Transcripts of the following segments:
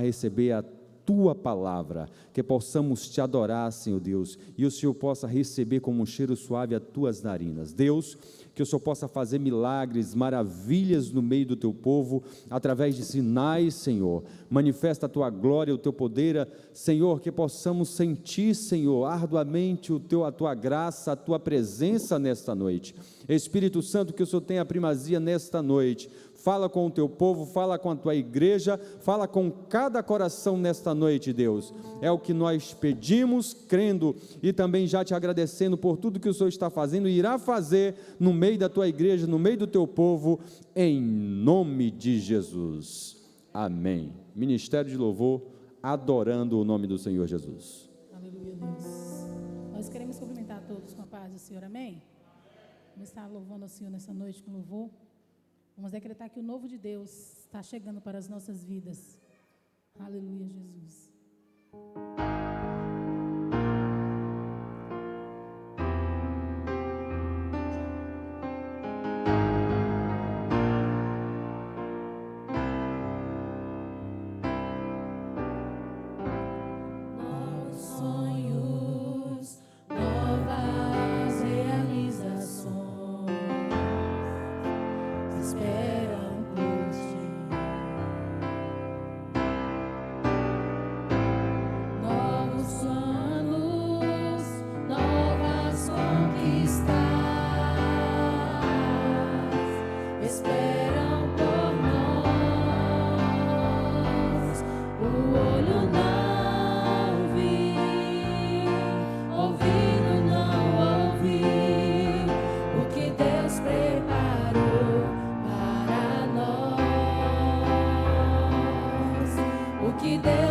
receber a Tua palavra, que possamos Te adorar, Senhor Deus, e o Senhor possa receber como um cheiro suave as Tuas narinas. Deus, que o Senhor possa fazer milagres, maravilhas no meio do Teu povo, através de sinais, Senhor. Manifesta a Tua glória, o Teu poder, Senhor, que possamos sentir, Senhor, arduamente a Tua graça, a Tua presença nesta noite. Espírito Santo, que o Senhor tenha primazia nesta noite. Fala com o Teu povo, fala com a Tua igreja, fala com cada coração nesta noite, Deus. É o que nós pedimos, crendo e também já Te agradecendo por tudo que o Senhor está fazendo e irá fazer no meio da Tua igreja, no meio do Teu povo, em nome de Jesus. Amém. Ministério de Louvor, adorando o nome do Senhor Jesus. Aleluia, Deus. Nós queremos cumprimentar todos com a paz do Senhor, amém? Vamos estar louvando o Senhor nessa noite com louvor. Vamos decretar que o novo de Deus está chegando para as nossas vidas. Aleluia, Jesus. Que Deus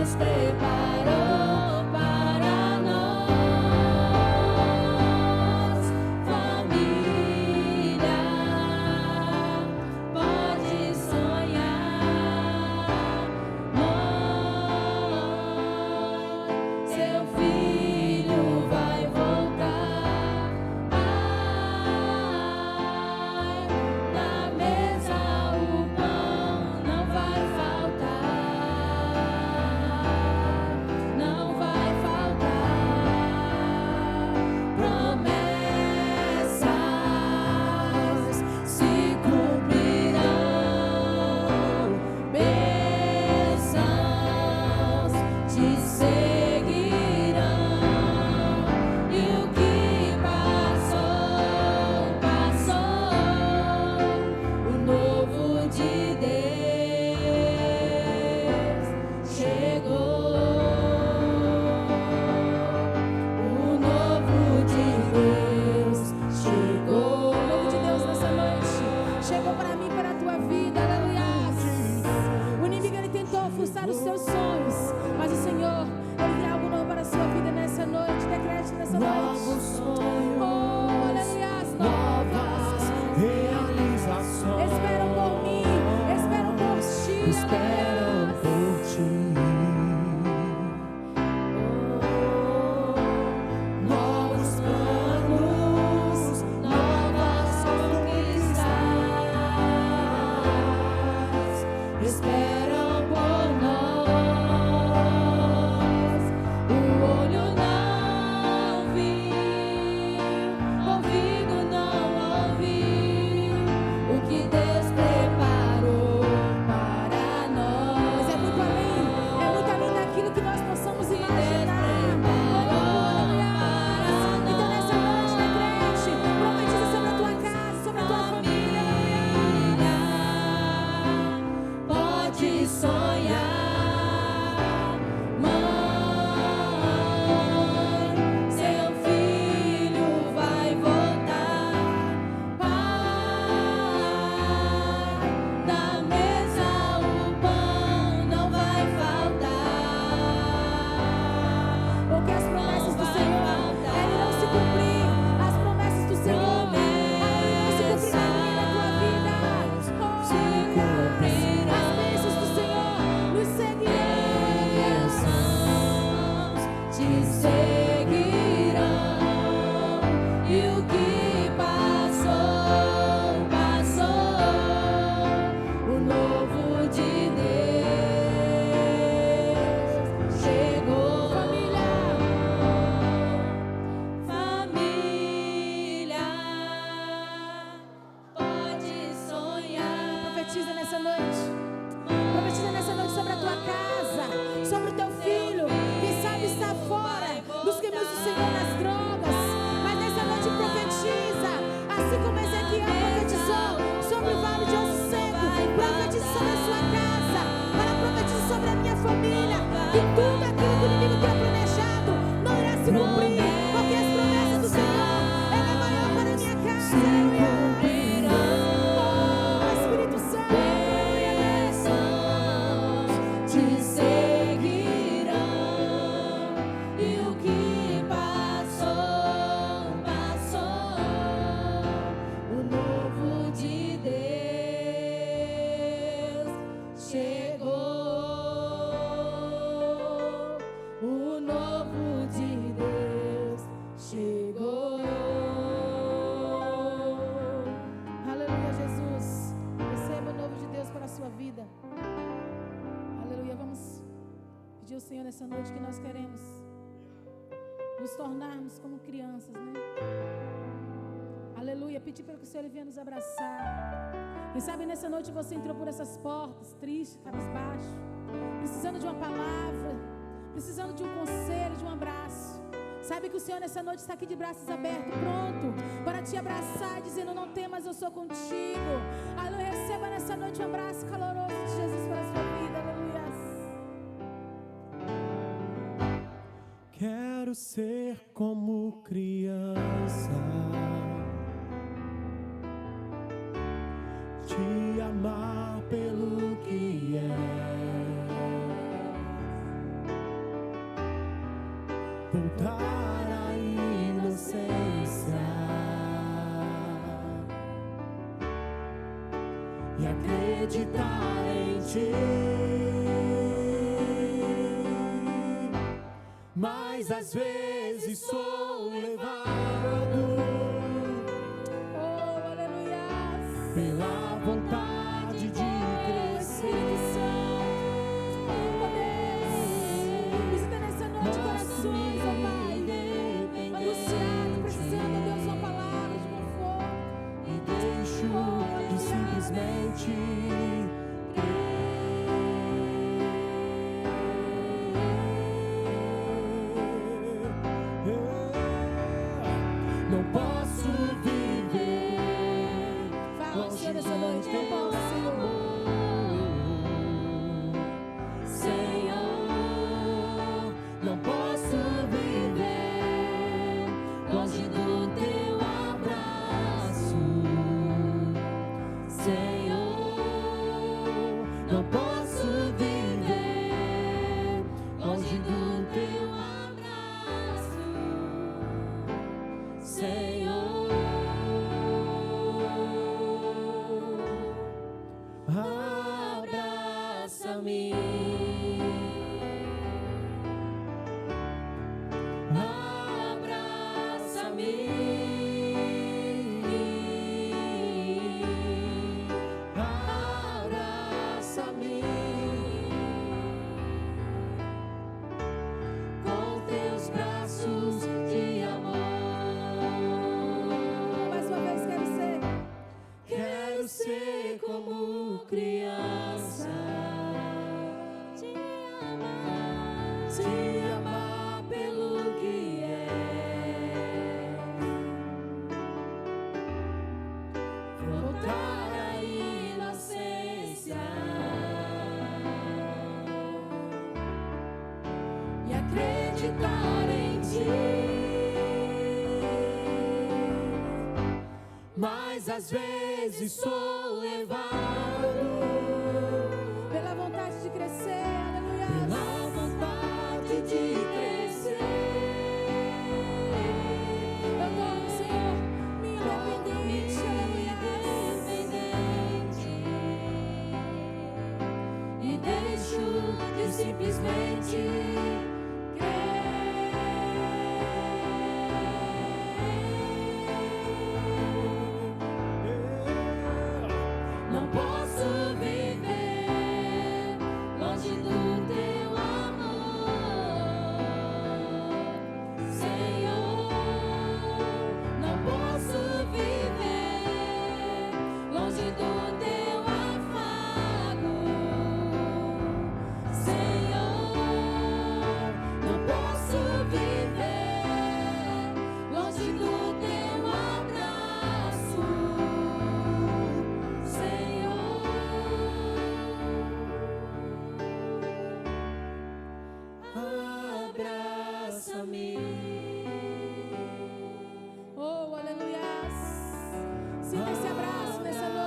que tudo aquilo que o inimigo tem planejado não irá se cumprir, porque as promessas do Senhor, ela é maior para a minha casa. Oh, Espírito Santo, te seguirão, e o que passou, passou. O novo de Deus chegou. O novo de Deus chegou. aleluia, Jesus. Receba o novo de Deus para a sua vida. Aleluia. Vamos pedir ao Senhor nessa noite que nós queremos nos tornarmos como crianças, né? Aleluia. Pedir para que o Senhor venha nos abraçar. Quem sabe nessa noite você entrou por essas portas, triste, cabisbaixo, precisando de uma palavra, precisando de um conselho, de um abraço. Sabe que o Senhor nessa noite está aqui de braços abertos, pronto para te abraçar, dizendo: não temas, eu sou contigo. Aleluia. Receba nessa noite um abraço caloroso de Jesus para a sua vida. Aleluia. Quero ser como criança, te amar pelo que é, voltar à inocência e acreditar em ti. Mas às vezes sou levado Oh, aleluia. pela vontade de crescer. Oh, Deus, visita nessa noite corações, oh Pai, angustiado, precisando, Deus, uma palavra de conforto. E deixo de simplesmente não posso viver. Fala, Senhor, nessa noite, não posso, Senhor. Senhor, não posso viver longe do teu abraço. Senhor, não posso viver longe do teu abraço. Senhor, abraça-me, abraça-me, abraça-me com teus braços de amor. Mais uma vez, Quero ser como criança, te amar pelo que é, voltar à inocência e acreditar em ti. Mas às vezes sou levado pela vontade de crescer, aleluia. pela vontade de crescer. Eu torno, Senhor, minha dependente, aleluia. E deixo de simplesmente não posso viver longe do teu amor, Senhor. Não posso viver longe do teu afago, Senhor. abraça-me. Oh, aleluias. Sinta esse abraço nessa noite.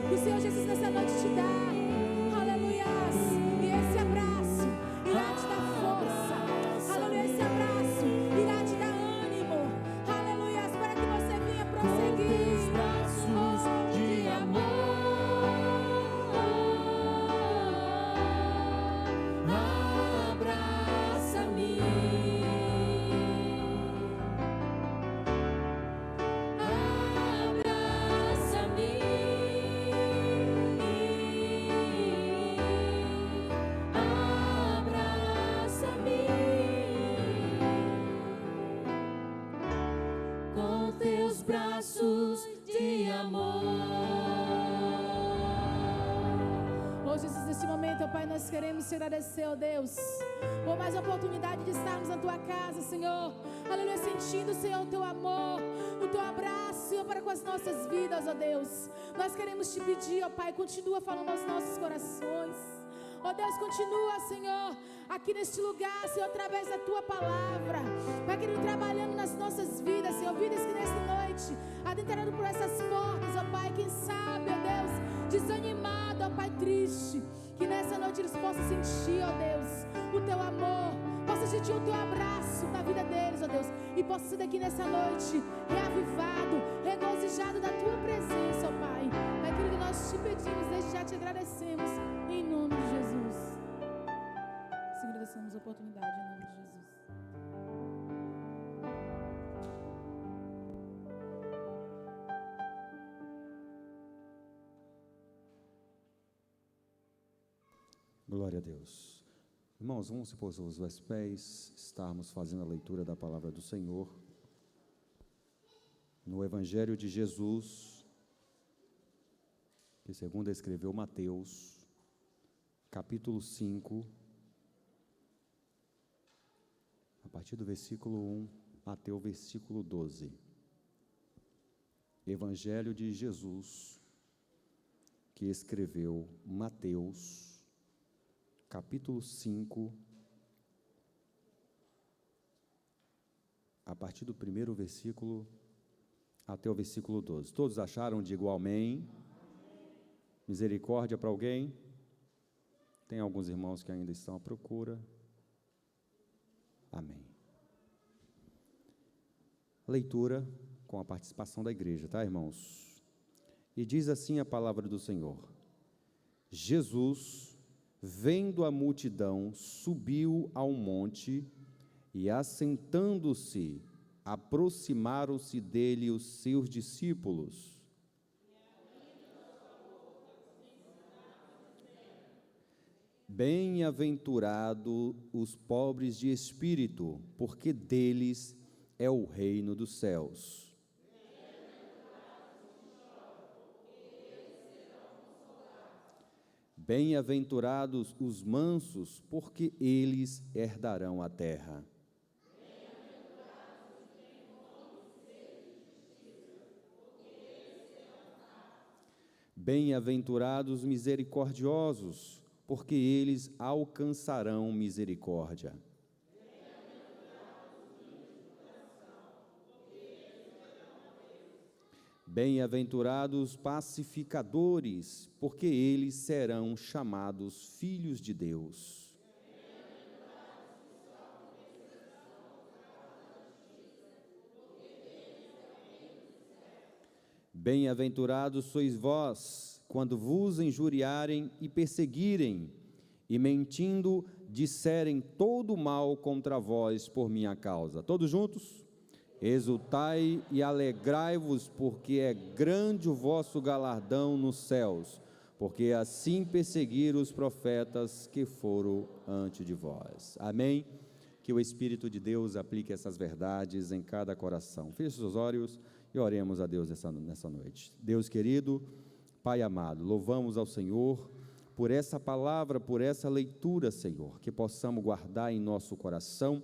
Que o Senhor Jesus nessa noite te dá. Aleluias. E esse abraço irá te dar força. Aleluia. Esse abraço irá te dar ânimo. Aleluias. Para que você venha prosseguir. Os braços de amor. Abraça-me. Abraça-me. Com teus braços de amor. Oh, Jesus, neste momento, ó Pai, nós queremos te agradecer, ó Deus, por mais uma oportunidade de estarmos na Tua casa, Senhor. Aleluia, sentindo, Senhor, o Teu amor, o Teu abraço, Senhor, para com as nossas vidas, ó Deus. Nós queremos te pedir, ó Pai, continua falando aos nossos corações. Ó Deus, continua, Senhor, aqui neste lugar, Senhor, através da Tua palavra. Vai querido, trabalhando nas nossas vidas, Senhor, vidas que nesta noite, adentrando por essas portas, ó Pai, quem sabe, ó Deus, desanimado, ó Pai, triste, que nessa noite eles possam sentir, ó Deus, o Teu amor, possam sentir o Teu abraço na vida deles, ó Deus, e possam ser daqui nessa noite reavivado, regozijado da Tua presença, ó Pai. Pai querido, nós te pedimos, desde já te agradecemos, em nome de Jesus. Se agradecemos a oportunidade, em nome de Jesus. Glória a Deus. Irmãos, vamos se pôr os dois pés, estarmos fazendo a leitura da palavra do Senhor. No Evangelho de Jesus, que segundo escreveu Mateus, capítulo 5, a partir do versículo 1 até o versículo 12. Evangelho de Jesus, que escreveu Mateus, capítulo 5, a partir do primeiro versículo até o versículo 12. Todos acharam? Digo amém. Misericórdia para alguém? Tem alguns irmãos que ainda estão à procura. Amém. Leitura com a participação da igreja, tá, irmãos? E diz assim a palavra do Senhor: Jesus, vendo a multidão, subiu ao monte e, assentando-se, aproximaram-se dele os seus discípulos. Bem-aventurados os pobres de espírito, porque deles é o reino dos céus. Bem-aventurados os mansos, porque eles herdarão a terra. Bem-aventurados os misericordiosos, porque eles alcançarão misericórdia. Bem-aventurados os pacificadores, porque eles serão chamados filhos de Deus. Bem-aventurados sois vós, quando vos injuriarem e perseguirem, e mentindo disserem todo mal contra vós por minha causa. Todos juntos? Exultai e alegrai-vos, porque é grande o vosso galardão nos céus, porque assim perseguiram os profetas que foram antes de vós. Amém? Que o Espírito de Deus aplique essas verdades em cada coração. Feche os olhos e oremos a Deus nessa noite. Deus querido, Pai amado, louvamos ao Senhor por essa palavra, por essa leitura, Senhor, que possamos guardar em nosso coração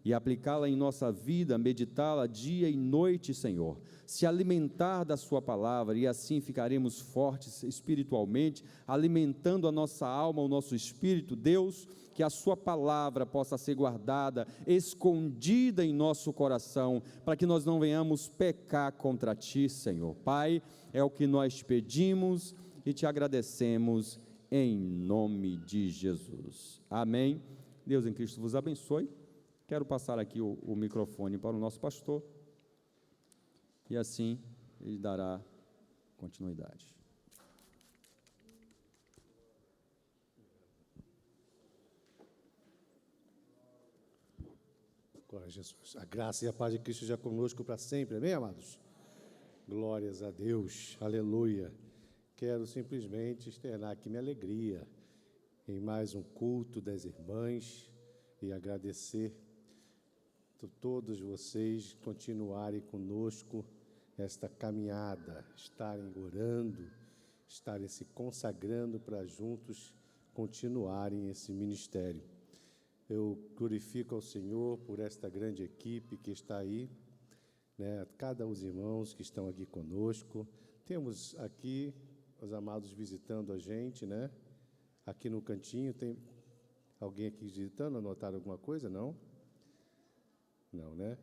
e aplicá-la em nossa vida, meditá-la dia e noite, Senhor. Se alimentar da sua palavra, e assim ficaremos fortes espiritualmente, alimentando a nossa alma, o nosso espírito. Deus, que a sua palavra possa ser guardada, escondida em nosso coração, para que nós não venhamos pecar contra ti, Senhor. Pai, é o que nós pedimos e te agradecemos em nome de Jesus. Amém. Deus em Cristo vos abençoe. Quero passar aqui o microfone para o nosso pastor, e assim ele dará continuidade. Glória a Jesus. A graça e a paz de Cristo já conosco para sempre, amém, amados? Glórias a Deus, aleluia. Quero simplesmente externar aqui minha alegria em mais um culto das irmãs e agradecer a todos vocês continuarem conosco esta caminhada, estarem orando, estarem se consagrando para juntos continuarem esse ministério. Eu glorifico ao Senhor por esta grande equipe que está aí, né? Cada um dos irmãos que estão aqui conosco. Temos aqui os amados visitando a gente, né? Aqui no cantinho, tem alguém aqui visitando? Anotaram alguma coisa? Não? Não, né?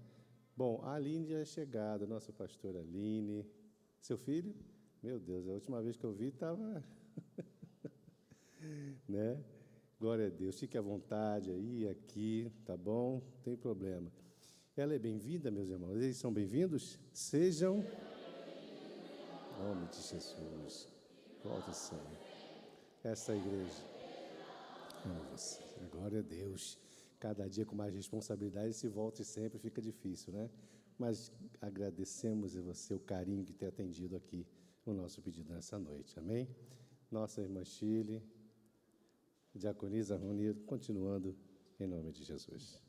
Bom, a Aline já é chegada, nossa pastora Aline. Seu filho? Meu Deus, a última vez que eu vi estava... né? Glória a Deus, fique à vontade aí, aqui, tá bom? Não tem problema. Ela é bem-vinda, meus irmãos? Eles são bem-vindos? Sejam... Em nome de Jesus. Volta, Senhor. Essa igreja. Amo você. Glória a Deus. Cada dia com mais responsabilidade, se volta e sempre fica difícil, né? Mas agradecemos a você o carinho que tem atendido aqui o nosso pedido nessa noite, amém? Nossa irmã Chile, diaconisa Rony, continuando em nome de Jesus.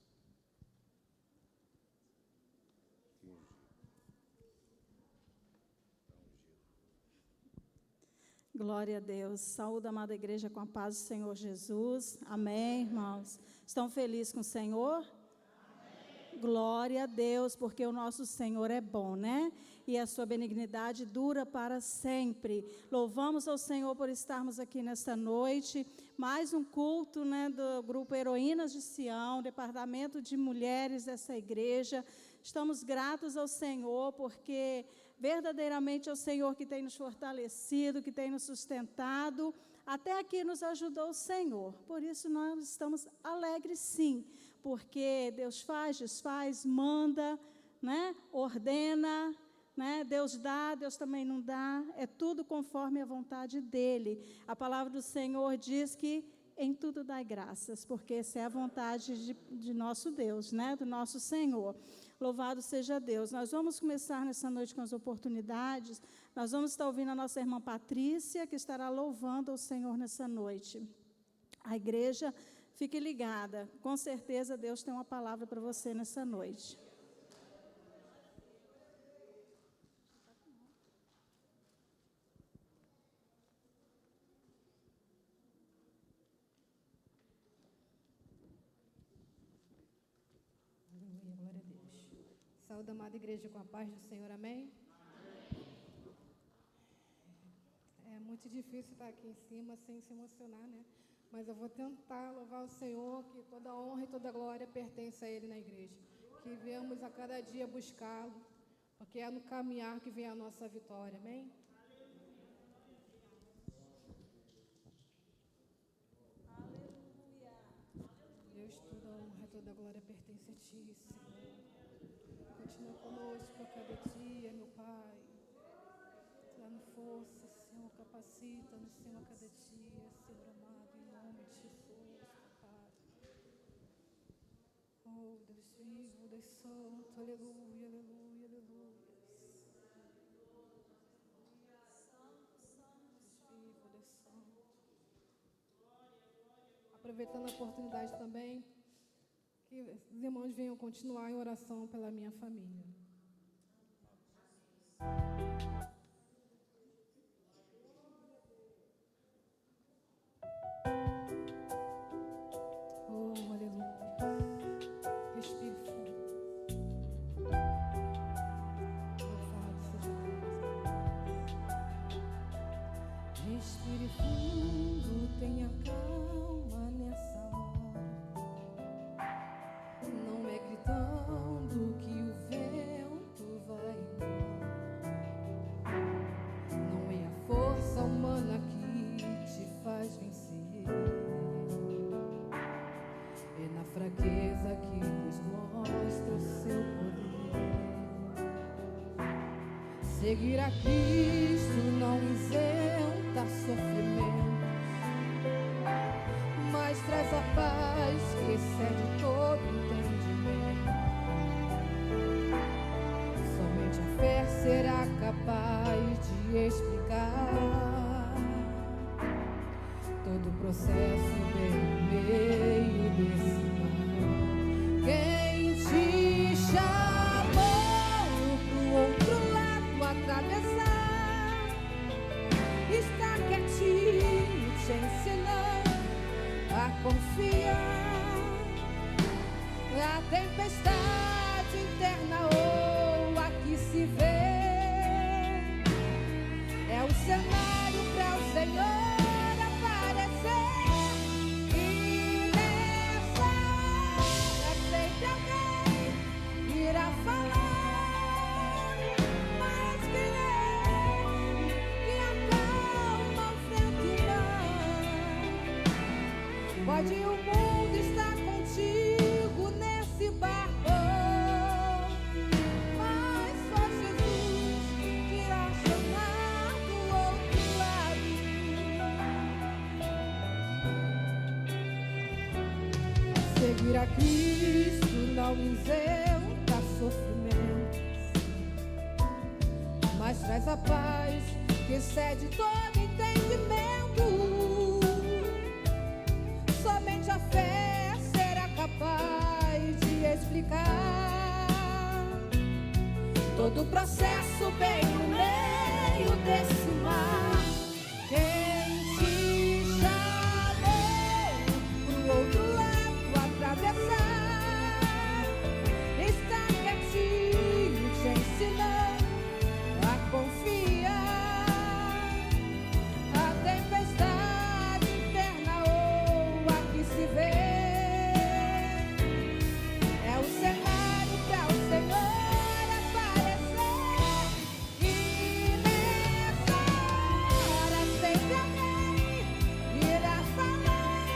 Glória a Deus. Saúde, amada igreja, com a paz do Senhor Jesus. Amém, irmãos? Estão felizes com o Senhor? Amém. Glória a Deus, porque o nosso Senhor é bom, né? E a sua benignidade dura para sempre. Louvamos ao Senhor por estarmos aqui nesta noite. Mais um culto, né, do grupo Heroínas de Sião, departamento de mulheres dessa igreja. Estamos gratos ao Senhor, porque verdadeiramente é o Senhor que tem nos fortalecido, que tem nos sustentado. Até aqui nos ajudou o Senhor. Por isso nós estamos alegres, sim, porque Deus faz, desfaz, manda, né, ordena, né? Deus dá, Deus também não dá, é tudo conforme a vontade dEle. A palavra do Senhor diz que em tudo dai graças, porque essa é a vontade de nosso Deus, né? Do nosso Senhor. Louvado seja Deus. Nós vamos começar nessa noite com as oportunidades. Nós vamos estar ouvindo a nossa irmã Patrícia, que estará louvando ao Senhor nessa noite. A igreja, fique ligada. Com certeza Deus tem uma palavra para você nessa noite. Saúde, amada igreja, com a paz do Senhor, amém? É muito difícil estar aqui em cima sem se emocionar, né? Mas eu vou tentar louvar o Senhor, que toda honra e toda glória pertence a Ele na igreja. Que viemos a cada dia buscá-lo, porque é no caminhar que vem a nossa vitória, amém? Deus, toda honra e toda glória pertence a Ti, Senhor. Continua conosco a cada dia, meu Pai. Dá-nos força, Senhor, capacita-nos, Senhor, a cada dia, Senhor amado, em nome de Jesus, Pai. Oh, Deus vivo, Deus santo, aleluia, aleluia, aleluia. Deus vivo, Deus santo. Aproveitando a oportunidade também, que os irmãos venham continuar em oração pela minha família. Oh, aleluia. Respire Respire fundo, tenha calma nessa hora. Não é gritando que o vento vai embora. Não é a força humana que te faz vencer. É na fraqueza que Deus mostra o seu poder. Seguir a Cristo não isenta sofrimento, mas traz a paz que excede todo entendimento. Somente a fé será capaz de explicar todo o processo bem no meio desse mar. Quem te chamou pro outro lado atravessar está quietinho te ensinando a confiar. A tempestade interna ou a que se vê é o cenário para o Senhor aparecer. E nessa hora sempre alguém irá falar mais que ele, que acalma o vento e mar. Pode o mundo estar contigo nesse barco, mas só Jesus irá chamar do outro lado. Seguir a Cristo não isenta sofrimentos, mas traz a paz que excede todo entendimento. Somente a fé será capaz de explicar todo o processo bem no meio desse mar. Quem te chamou pro outro lado atravessar está quietinho te ensinando a confiar. A tempestade interna ou a que se vê é o cenário para o Senhor aparecer. E nessa hora sempre alguém irá falar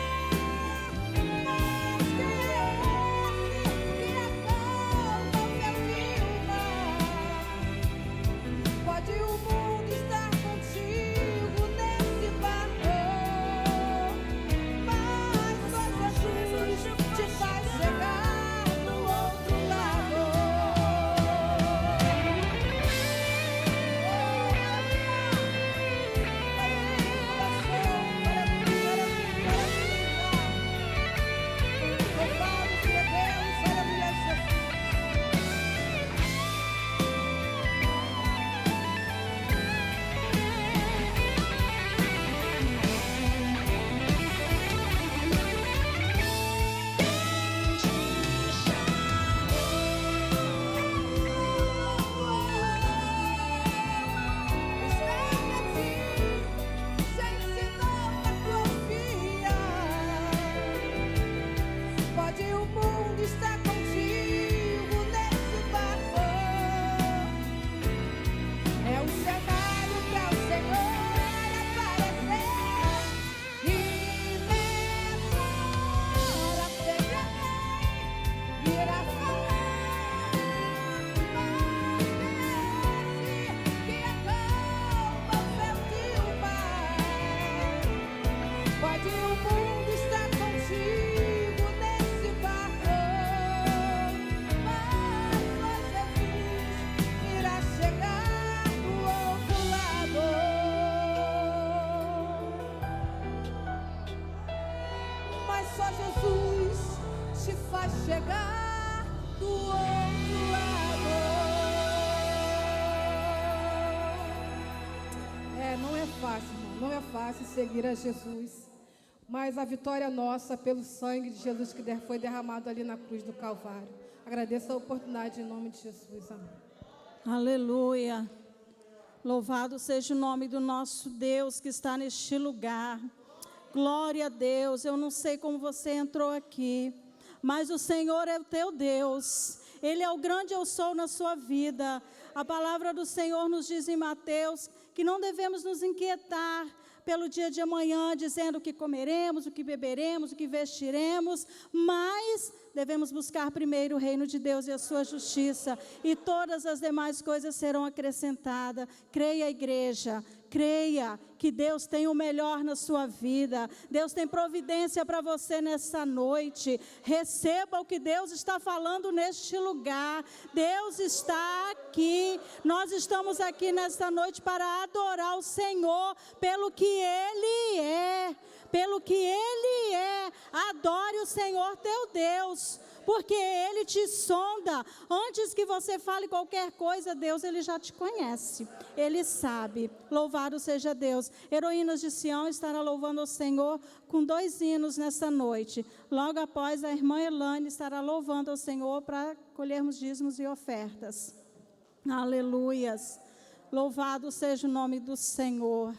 mais que esse que acalma o vento e o mar. Pode o mundo estar contigo nesse barco, mas só Jesus te faz chegar do outro lado. Louvado seja Deus, aleluia, Jesus. Pode o mundo estar contigo nesse barco, é o cenário para o Senhor aparecer. E nessa hora sempre alguém irá falar mais que esse que acalma o vento e o mar. Pode o mundo estar contigo nesse barco, mas só Jesus irá chegar do outro lado. Mas só Jesus te faz chegar do outro lado. Não é fácil, irmão, não é fácil seguir a Jesus. Mas a vitória é nossa pelo sangue de Jesus que foi derramado ali na cruz do Calvário. Agradeço a oportunidade em nome de Jesus. Amém. Aleluia. Louvado seja o nome do nosso Deus que está neste lugar. Glória a Deus. Eu não sei como você entrou aqui, mas o Senhor é o teu Deus. Ele é o grande eu sou na sua vida. A palavra do Senhor nos diz em Mateus que não devemos nos inquietar pelo dia de amanhã, dizendo o que comeremos, o que beberemos, o que vestiremos, mas devemos buscar primeiro o reino de Deus e a sua justiça, e todas as demais coisas serão acrescentadas. Creia, igreja, creia que Deus tem o melhor na sua vida. Deus tem providência para você nessa noite. Receba o que Deus está falando neste lugar. Deus está aqui. Nós estamos aqui nesta noite para adorar o Senhor pelo que Ele é. Pelo que Ele é. Adore o Senhor teu Deus, porque Ele te sonda. Antes que você fale qualquer coisa, Deus, Ele já te conhece. Ele sabe. Louvado seja Deus. Heroínas de Sião estará louvando o Senhor com 2 hinos nessa noite. Logo após, a irmã Elane estará louvando ao Senhor para colhermos dízimos e ofertas. Aleluias. Louvado seja o nome do Senhor.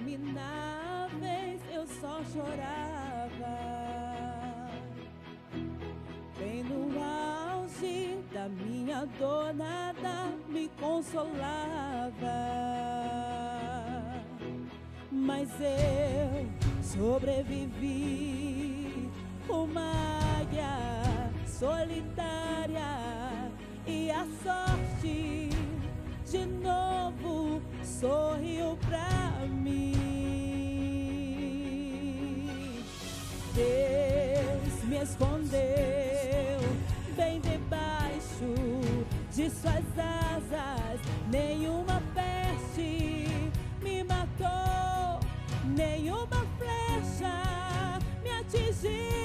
intermináveis eu só chorava, bem no auge da minha dor nada me consolava, mas eu sobrevivi, uma águia solitária, e a sorte de novo sorriu pra mim. de suas asas, nenhuma peste me matou, nenhuma flecha me atingiu.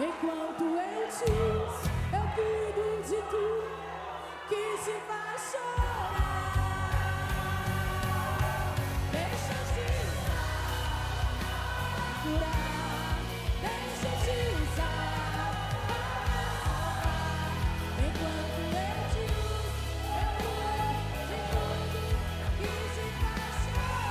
Enquanto eu te uso, eu cuido de tu que te faz chorar. Deixa eu te curar, deixa eu te usar para salvar. Enquanto eu te uso, eu cuido de tudo que te faz chorar.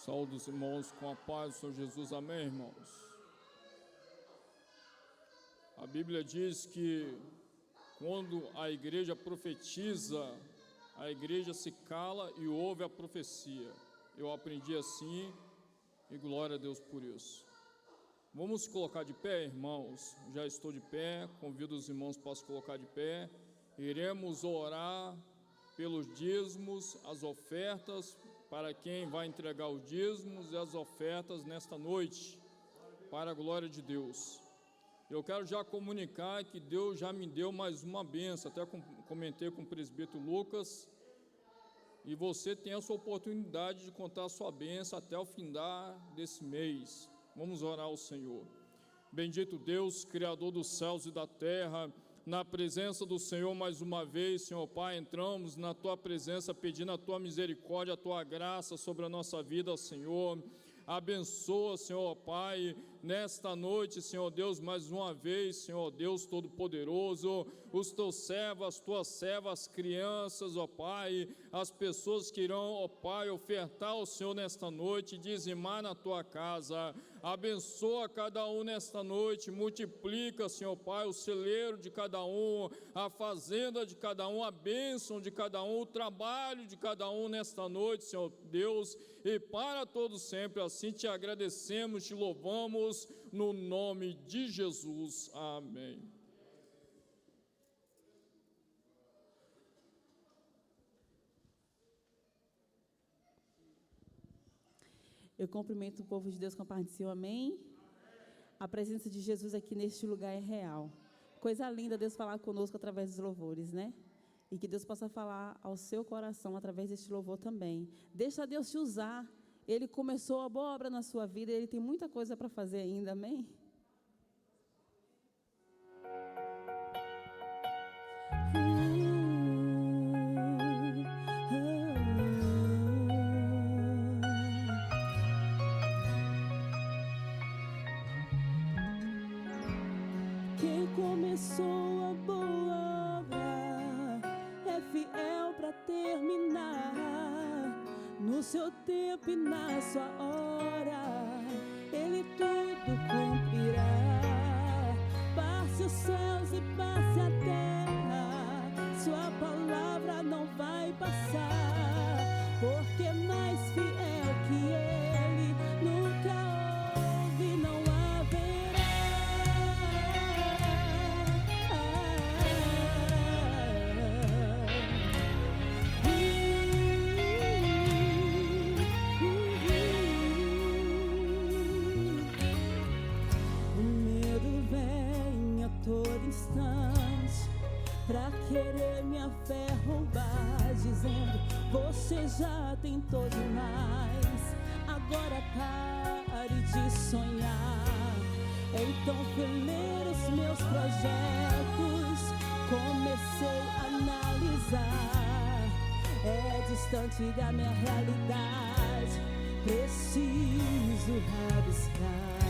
Saúde os irmãos com a paz do Senhor Jesus, amém, irmãos? A Bíblia diz que quando a igreja profetiza, a igreja se cala e ouve a profecia. Eu aprendi assim e glória a Deus por isso. Vamos colocar de pé, irmãos? Já estou de pé, convido os irmãos para se colocar de pé. Iremos orar pelos dízimos, as ofertas, para quem vai entregar os dízimos e as ofertas nesta noite, para a glória de Deus. Eu quero já comunicar que Deus já me deu mais uma bênção, até comentei com o presbítero Lucas, e você tem essa oportunidade de contar a sua bênção até o findar desse mês. Vamos orar ao Senhor. Bendito Deus, Criador dos céus e da terra, na presença do Senhor mais uma vez, Senhor Pai, entramos na Tua presença pedindo a Tua misericórdia, a Tua graça sobre a nossa vida, Senhor. Abençoa, Senhor Pai, nesta noite, Senhor Deus, mais uma vez, Senhor Deus Todo-Poderoso, os teus servos, as tuas servas, crianças, ó Pai, as pessoas que irão, ó Pai, ofertar ao Senhor nesta noite, dizimar na tua casa. Abençoa cada um nesta noite, multiplica, Senhor Pai, o celeiro de cada um, a fazenda de cada um, a bênção de cada um, o trabalho de cada um nesta noite, Senhor Deus, e para todos sempre, assim te agradecemos, te louvamos, no nome de Jesus. Amém. Eu cumprimento o povo de Deus com a paz do Senhor, amém? A presença de Jesus aqui neste lugar é real. Coisa linda Deus falar conosco através dos louvores, né? E que Deus possa falar ao seu coração através deste louvor também. Deixa Deus te usar. Ele começou a boa obra na sua vida, Ele tem muita coisa para fazer ainda, amém? Quem começou a boa obra é fiel para terminar. No seu tempo e na sua hora, Ele tudo cumprirá. Passe os céus e passe a terra, sua palavra não vai passar, porque mais fiel que Ele nunca houve, não pra querer minha fé roubar, dizendo: você já tentou demais, agora pare de sonhar. Então fui ler os meus projetos, comecei a analisar. É distante da minha realidade, preciso rabiscar.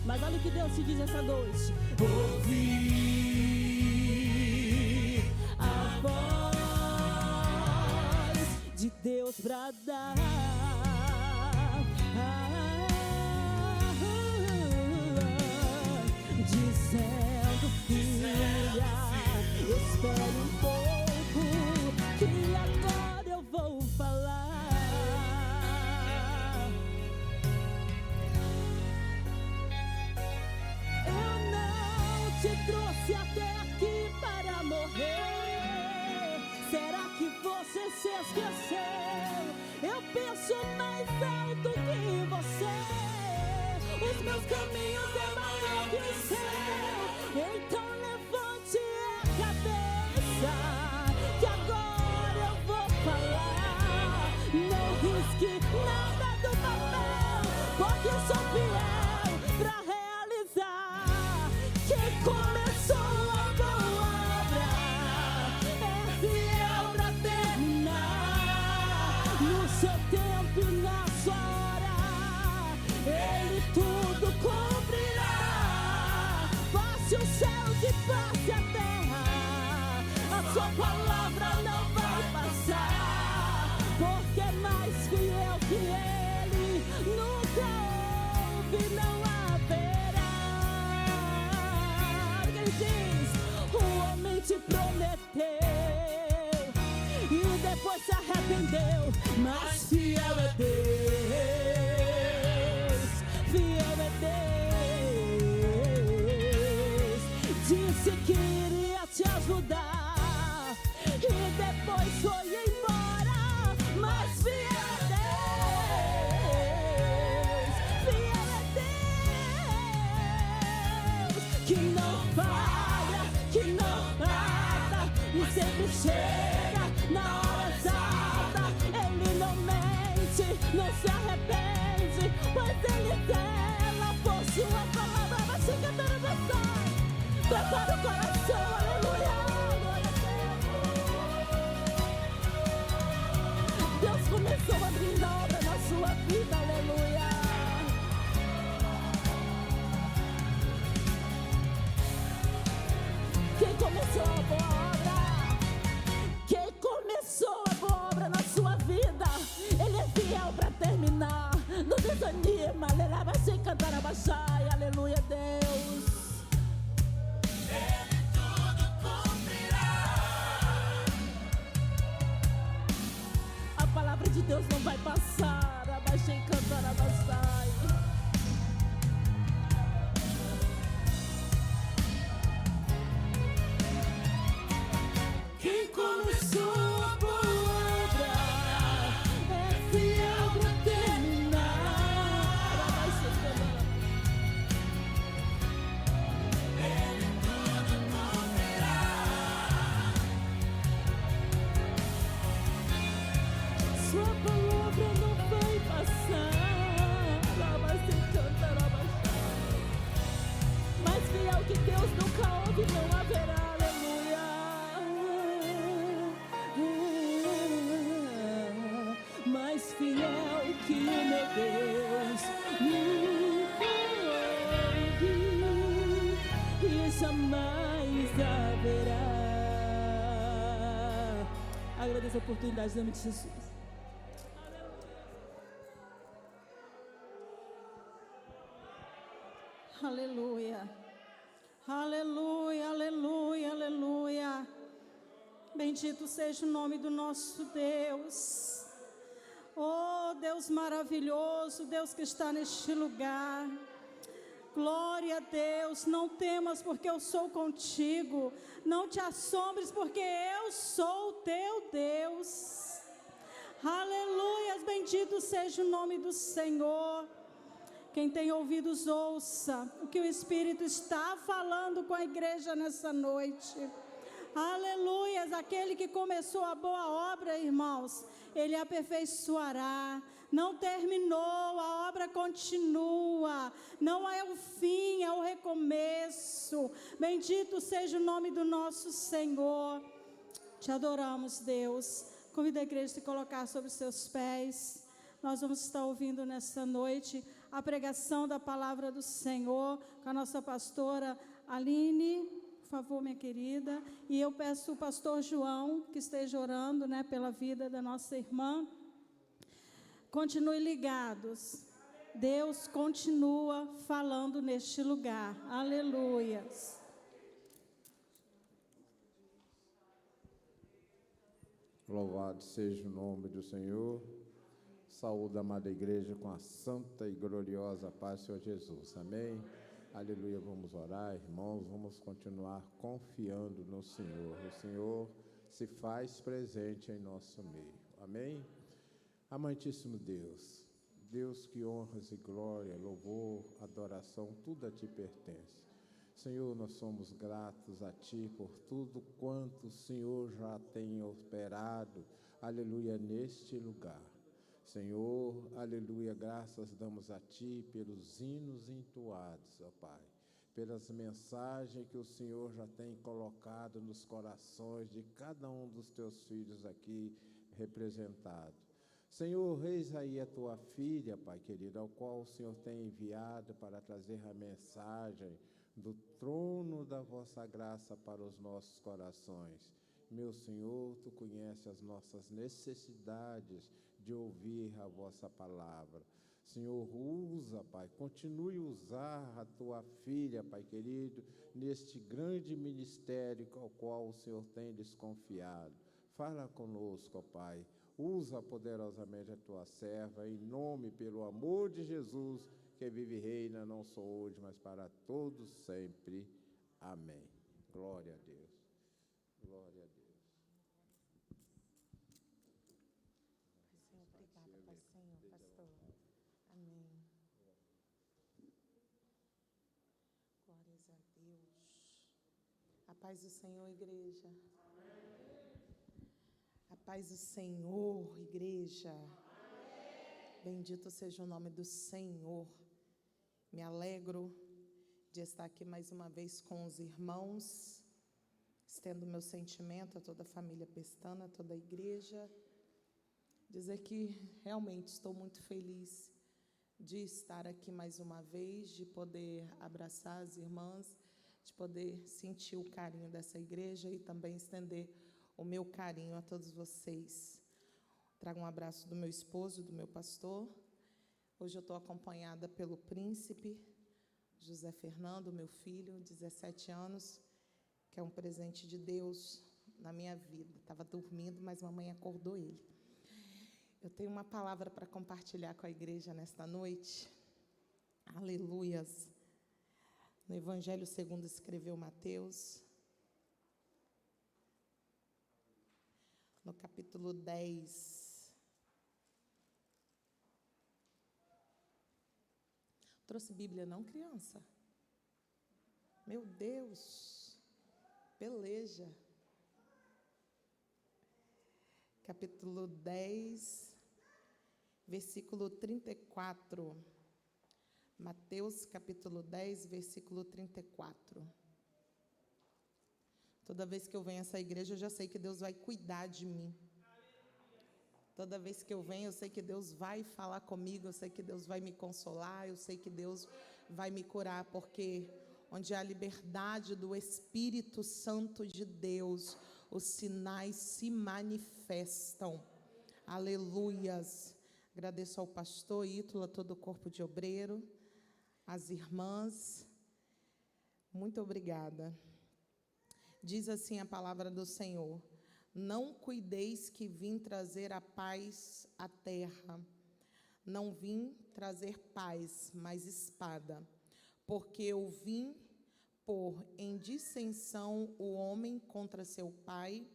Mas olha o que Deus te diz essa noite: ouvir a voz de Deus bradar, dizendo: filha, espere um pouco, que agora eu vou falar. Te trouxe até aqui para morrer. Será que você se esqueceu? Eu penso mais alto que você. Os meus caminhos é maior que o céu. Então levante a cabeça, que agora eu vou falar. Não risque nada do papel, porque eu sou fiel pra realizar. Quem começou a boa obra é fiel pra terminar. No seu tempo e na sua hora, Ele tudo cumprirá. Passe os céus e passe a terra, a sua palavra não vai passar, porque é mais fiel que Ele nunca houve, não haverá. Ele diz: o homem te prometeu e depois se arrependeu, mas fiel é Deus, fiel é Deus. Disse que iria te ajudar e depois foi embora, mas fiel é Deus, fiel é Deus, que não falha, que não mata e sempre chega na hora exata. Ele não mente, não se arrepende, pois Ele zela por sua palavra. Vai se cantando nessa, prepara o coração, aleluia. Deus começou a abrir a obra na sua vida, aleluia. fiel pra terminar. Não desanima, aleluia, sem cantar a baixai, aleluia, Deus. A palavra de Deus não vai passar, abaixei, cantar a baixai. Quem começou a boa obra é fiel pra terminar. Abaixei, cantar. Ele tudo cumprirá. Sua palavra não vai passar. Abaixei, cantar, abaixei. Mais fiel que Deus nunca houve, não haverá. Mais fiel que o meu Deus nunca houve e jamais haverá. Agradeço a oportunidade, em nome de Jesus. Aleluia. Aleluia, aleluia, aleluia. Bendito seja o nome do nosso Deus. Oh, Deus maravilhoso, Deus que está neste lugar. Glória a Deus. Não temas, porque eu sou contigo. Não te assombres, porque eu sou o teu Deus. Aleluia. Bendito seja o nome do Senhor. Quem tem ouvidos, ouça o que o Espírito está falando com a igreja nessa noite. Aleluia. Aquele que começou a boa obra, irmãos, Ele aperfeiçoará. Não terminou, a obra continua. Não é o fim, é o recomeço. Bendito seja o nome do nosso Senhor. Te adoramos, Deus. Convido a igreja a se colocar sobre os seus pés. Nós vamos estar ouvindo nessa noite a pregação da palavra do Senhor com a nossa pastora Aline. Por favor, minha querida. E eu peço o pastor João que esteja orando, pela vida da nossa irmã. Continue ligados. Deus continua falando neste lugar. Aleluias. Louvado seja o nome do Senhor. Saúde a amada igreja com a santa e gloriosa paz do Senhor Jesus. Amém. Aleluia, vamos orar, irmãos, vamos continuar confiando no Senhor. O Senhor se faz presente em nosso meio. Amém? Amantíssimo Deus, Deus que honras e glória, louvor, adoração, tudo a Ti pertence. Senhor, nós somos gratos a Ti por tudo quanto o Senhor já tem operado, aleluia, neste lugar. Senhor, aleluia, graças damos a Ti pelos hinos entoados, ó Pai, pelas mensagens que o Senhor já tem colocado nos corações de cada um dos Teus filhos aqui representados. Senhor, eis aí a Tua filha, Pai querido, ao qual o Senhor tem enviado para trazer a mensagem do trono da vossa graça para os nossos corações. Meu Senhor, Tu conheces as nossas necessidades de ouvir a vossa palavra. Senhor, usa, Pai, continue a usar a Tua filha, Pai querido, neste grande ministério ao qual o Senhor tem desconfiado. Fala conosco, Pai, usa poderosamente a Tua serva, em nome, pelo amor de Jesus, que vive e reina, não só hoje, mas para todos sempre. Amém. Glória a Deus. Glória a Deus. Obrigada, Pai Senhor, pastor. Amém. Glórias a Deus. A paz do Senhor, igreja. A paz do Senhor, igreja. Bendito seja o nome do Senhor. Me alegro de estar aqui mais uma vez com os irmãos, estendo meu sentimento a toda a família Pestana, a toda a igreja. Dizer que realmente estou muito feliz de estar aqui mais uma vez, de poder abraçar as irmãs, de poder sentir o carinho dessa igreja e também estender o meu carinho a todos vocês. Trago um abraço do meu esposo, do meu pastor. Hoje eu estou acompanhada pelo príncipe José Fernando, meu filho, 17 anos, que é um presente de Deus na minha vida. Estava dormindo, mas mamãe acordou ele. Eu tenho uma palavra para compartilhar com a igreja nesta noite. Aleluias. No Evangelho segundo escreveu Mateus, no capítulo 10. Trouxe Bíblia não, criança? Meu Deus, peleja. Capítulo 10, versículo 34. Mateus, capítulo 10, versículo 34. Toda vez que eu venho a essa igreja, eu já sei que Deus vai cuidar de mim. Toda vez que eu venho, eu sei que Deus vai falar comigo, eu sei que Deus vai me consolar, eu sei que Deus vai me curar, porque onde há liberdade do Espírito Santo de Deus, os sinais se manifestam. Aleluias. Agradeço ao pastor Ítalo, a todo o corpo de obreiro, as irmãs. Muito obrigada. Diz assim a palavra do Senhor: não cuideis que vim trazer a paz à terra. Não vim trazer paz, mas espada. Porque eu vim pôr em dissensão o homem contra seu pai,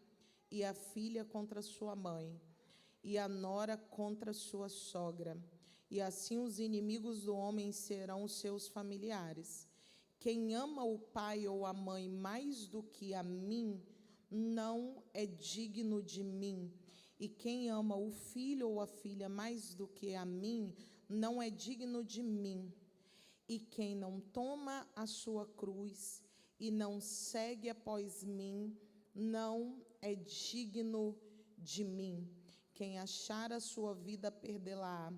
e a filha contra sua mãe, e a nora contra sua sogra. E assim os inimigos do homem serão os seus familiares. Quem ama o pai ou a mãe mais do que a mim, não é digno de mim. E quem ama o filho ou a filha mais do que a mim, não é digno de mim. E quem não toma a sua cruz e não segue após mim, não é digno de mim. Quem achar a sua vida, perdê-la-á.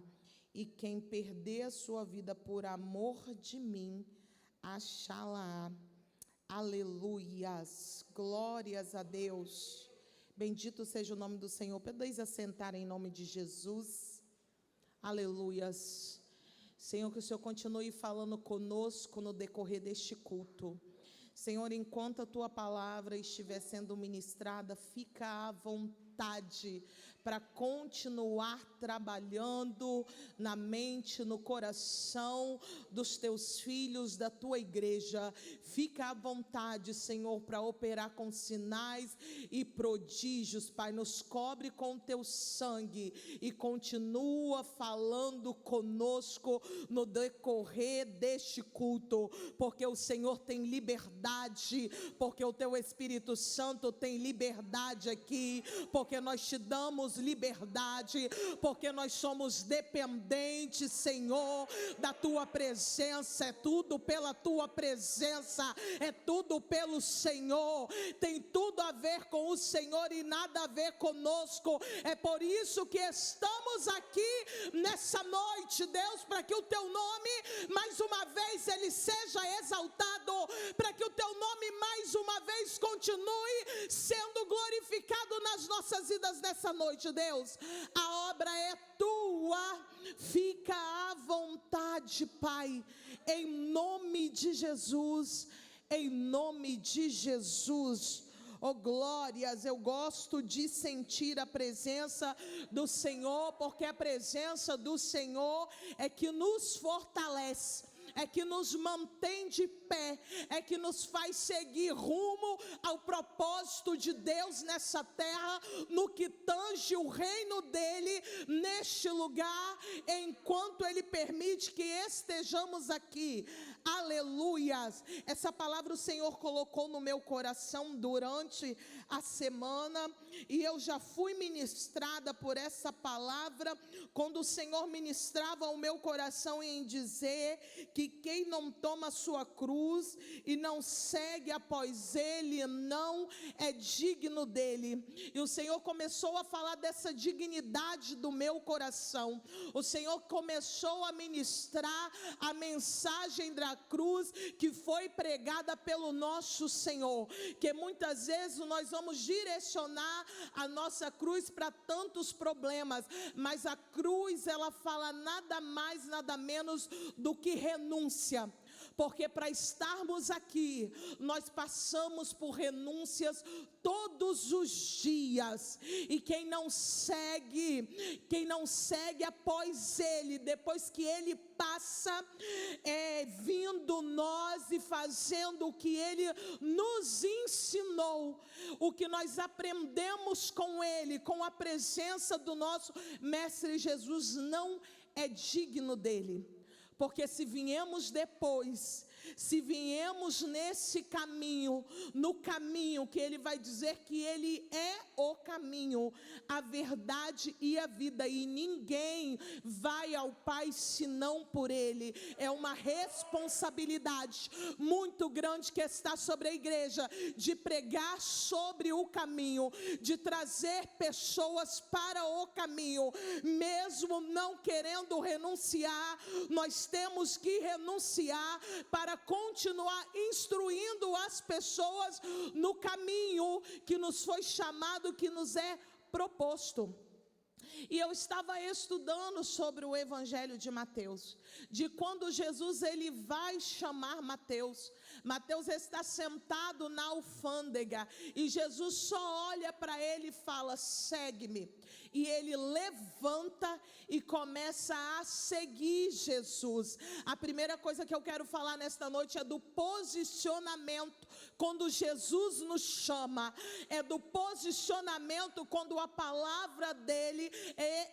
E quem perder a sua vida por amor de mim, achá-la-á. Aleluias, glórias a Deus. Bendito seja o nome do Senhor. Podeis assentar em nome de Jesus. Aleluias. Senhor, que o Senhor continue falando conosco no decorrer deste culto. Senhor, enquanto a Tua palavra estiver sendo ministrada, fica à vontade para continuar trabalhando na mente, no coração dos Teus filhos, da Tua igreja. Fica à vontade, Senhor, para operar com sinais e prodígios. Pai, nos cobre com Teu sangue e continua falando conosco no decorrer deste culto, porque o Senhor tem liberdade, porque o Teu Espírito Santo tem liberdade aqui, porque nós te damos liberdade, porque nós somos dependentes, Senhor, da Tua presença. É tudo pela Tua presença, é tudo pelo Senhor, tem tudo a ver com o Senhor e nada a ver conosco. É por isso que estamos aqui nessa noite, Deus, para que o Teu nome, mais uma vez, ele seja exaltado, para que o Teu nome, mais uma vez, continue sendo glorificado nas nossas vidas nessa noite, Deus. A obra é Tua, fica à vontade, Pai, em nome de Jesus, em nome de Jesus. Oh glórias, eu gosto de sentir a presença do Senhor, porque a presença do Senhor é que nos fortalece, é que nos mantém de pé, é que nos faz seguir rumo ao propósito de Deus nessa terra, no que tange o reino dele neste lugar, enquanto ele permite que estejamos aqui. Aleluias. Essa palavra o Senhor colocou no meu coração durante a semana, e eu já fui ministrada por essa palavra quando o Senhor ministrava ao meu coração em dizer que quem não toma a sua cruz e não segue após ele, não é digno dele. E o Senhor começou a falar dessa dignidade do meu coração. O Senhor começou a ministrar a mensagem da cruz que foi pregada pelo nosso Senhor, que muitas vezes nós vamos direcionar a nossa cruz para tantos problemas, mas a cruz, ela fala nada mais, nada menos do que renúncia. Porque para estarmos aqui, nós passamos por renúncias todos os dias. E quem não segue após ele, depois que ele passa, vindo nós e fazendo o que ele nos ensinou, o que nós aprendemos com ele, com a presença do nosso Mestre Jesus, não é digno dele. Porque se viemos depois, se viemos nesse caminho, no caminho que ele vai dizer que ele é o caminho, a verdade e a vida, e ninguém vai ao Pai senão por ele. É uma responsabilidade muito grande que está sobre a igreja, de pregar sobre o caminho, de trazer pessoas para o caminho, mesmo não querendo renunciar. Nós temos que renunciar para continuar instruindo as pessoas no caminho que nos foi chamado, que nos é proposto. E eu estava estudando sobre o Evangelho de Mateus, de quando Jesus ele vai chamar Mateus. Mateus está sentado na alfândega e Jesus só olha para ele e fala: segue-me. E ele levanta e começa a seguir Jesus. A primeira coisa que eu quero falar nesta noite é do posicionamento quando Jesus nos chama, é do posicionamento quando a palavra dele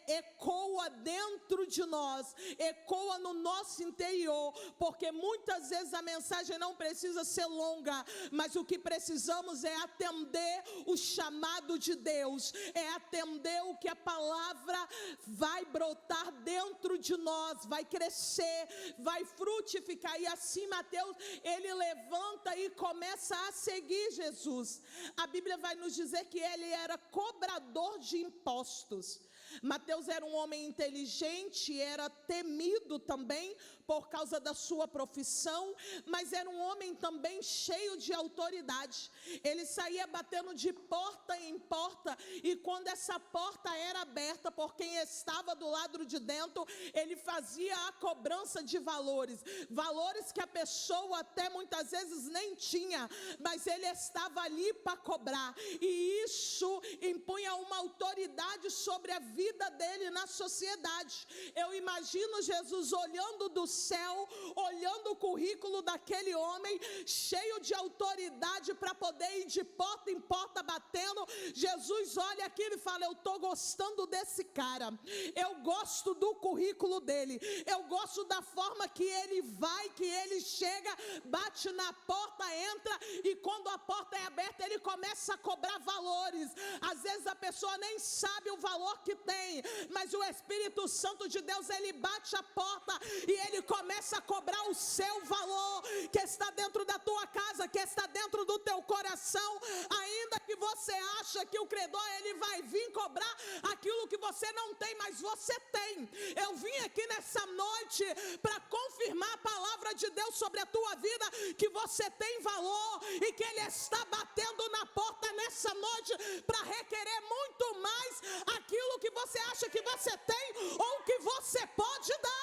ecoa dentro de nós, ecoa no nosso interior, porque muitas vezes a mensagem não precisa ser longa, mas o que precisamos é atender o chamado de Deus, é atender o que a palavra vai brotar dentro de nós, vai crescer, vai frutificar. E assim Mateus, ele levanta e começa a seguir Jesus. A Bíblia vai nos dizer que ele era cobrador de impostos. Mateus era um homem inteligente, era temido também por causa da sua profissão, mas era um homem também cheio de autoridade. Ele saía batendo de porta em porta, e quando essa porta era aberta por quem estava do lado de dentro, ele fazia a cobrança de valores que a pessoa até muitas vezes nem tinha, mas ele estava ali para cobrar, e isso impunha uma autoridade sobre a vida dele na sociedade. Eu imagino Jesus olhando do céu, olhando o currículo daquele homem, cheio de autoridade para poder ir de porta em porta batendo. Jesus olha aquilo e fala: eu estou gostando desse cara, eu gosto do currículo dele, eu gosto da forma que ele vai, que ele chega, bate na porta, entra, e quando a porta é aberta, ele começa a cobrar valores. Às vezes a pessoa nem sabe o valor que tem, mas o Espírito Santo de Deus, ele bate a porta e ele começa a cobrar o seu valor, que está dentro da tua casa, que está dentro do teu coração. Ainda que você acha que o credor, ele vai vir cobrar aquilo que você não tem, mas você tem. Eu vim aqui nessa noite para confirmar a palavra de Deus sobre a tua vida, que você tem valor, e que ele está batendo na porta nessa noite para requerer muito mais aquilo que você acha que você tem ou que você pode dar.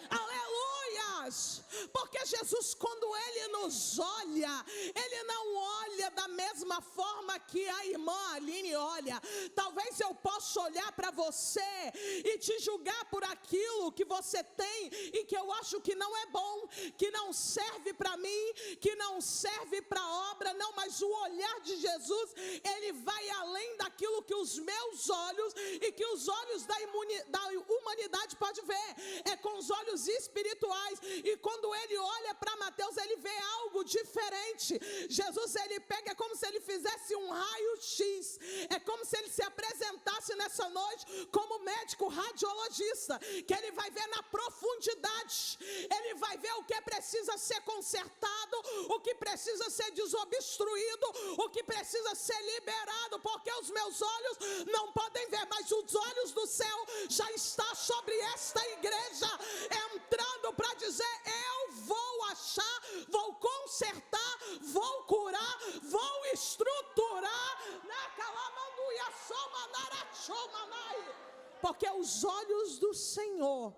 Aleluias! Porque Jesus, quando ele nos olha, ele não olha da mesma forma que a irmã Aline olha. Talvez eu possa olhar para você e te julgar por aquilo que você tem e que eu acho que não é bom, que não serve para mim, que não serve para a obra. Não, mas o olhar de Jesus, ele vai além daquilo que os meus olhos e que os olhos da humanidade podem ver. É com os olhos espirituais. E quando ele olha para Mateus, ele vê algo diferente. Jesus, ele pega pega, é como se ele fizesse um raio-x. É como se ele se apresentasse nessa noite como médico radiologista, que ele vai ver na profundidade, ele vai ver o que precisa ser consertado, o que precisa ser desobstruído, o que precisa ser liberado, porque os meus olhos não podem ver, mas os olhos do céu já está sobre esta igreja, entrando para dizer: eu vou achar, vou consertar, vou curar, vou estruturar, porque os olhos do Senhor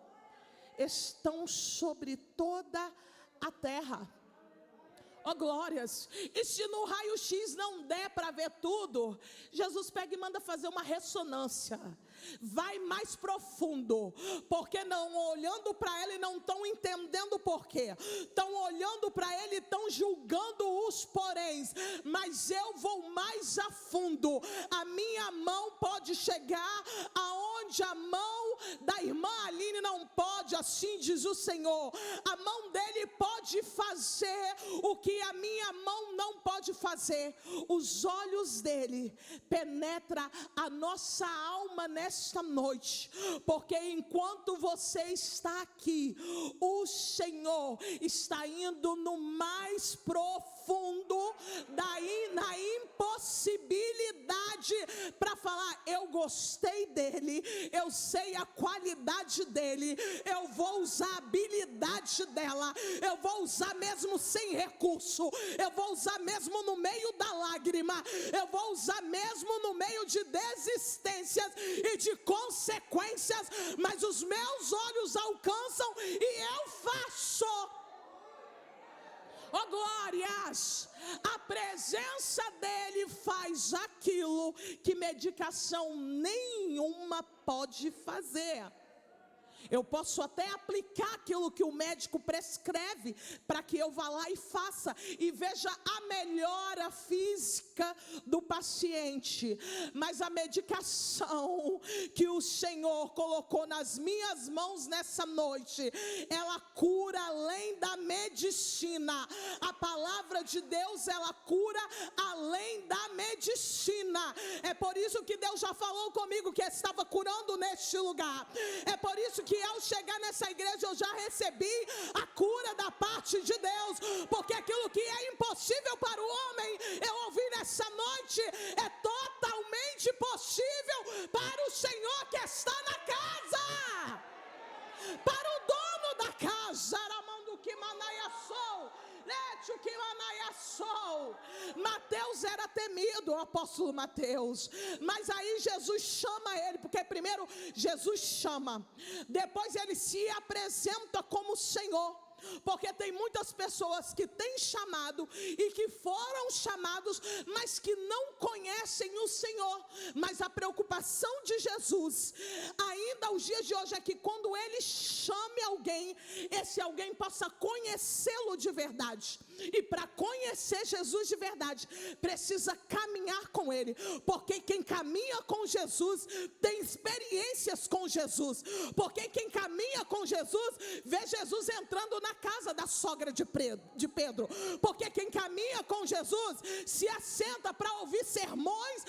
estão sobre toda a terra. Oh, glórias. E se no raio-x não der para ver tudo, Jesus pega e manda fazer uma ressonância. Vai mais profundo, porque não olhando para ele não estão entendendo por quê, estão olhando para ele, estão julgando os poréns, mas eu vou mais a fundo. A minha mão pode chegar aonde a mão da irmã Aline não pode, assim diz o Senhor. A mão dele pode fazer o que a minha mão não pode fazer. Os olhos dele penetram a nossa alma nesta noite, porque enquanto você está aqui, o Senhor está indo no mais profundo, na impossibilidade, para falar: eu gostei dele, eu sei a qualidade dele, eu vou usar a habilidade dela, eu vou usar mesmo sem recurso, eu vou usar mesmo no meio da lágrima, eu vou usar mesmo no meio de desistências e de consequências, mas os meus olhos alcançam e eu faço. Oh, glórias! A presença dele faz aquilo que medicação nenhuma pode fazer. Eu posso até aplicar aquilo que o médico prescreve para que eu vá lá e faça e veja a melhora física do paciente, mas a medicação que o Senhor colocou nas minhas mãos nessa noite, ela cura além da medicina. A palavra de Deus, ela cura além da medicina. É por isso que Deus já falou comigo que estava curando neste lugar. É por isso que ao chegar nessa igreja eu já recebi a cura da parte de Deus, porque aquilo que é impossível para o homem, eu ouvi nessa noite, é totalmente possível para o Senhor que está na casa, para o dono da casa. Aramando que manaia sou, Létio que manaia sou. Mateus era temido, o apóstolo Mateus, mas aí Jesus chama ele, porque primeiro Jesus chama, depois ele se apresenta como Senhor. Porque tem muitas pessoas que têm chamado e que foram chamados, mas que não conhecem o Senhor. Mas a preocupação de Jesus, ainda aos dias de hoje, é que quando ele chame alguém, esse alguém possa conhecê-lo de verdade. E para conhecer Jesus de verdade, precisa caminhar com ele, porque quem caminha com Jesus tem experiências com Jesus, porque quem caminha com Jesus vê Jesus entrando na casa da sogra de Pedro, porque quem caminha com Jesus se assenta para ouvir sermões,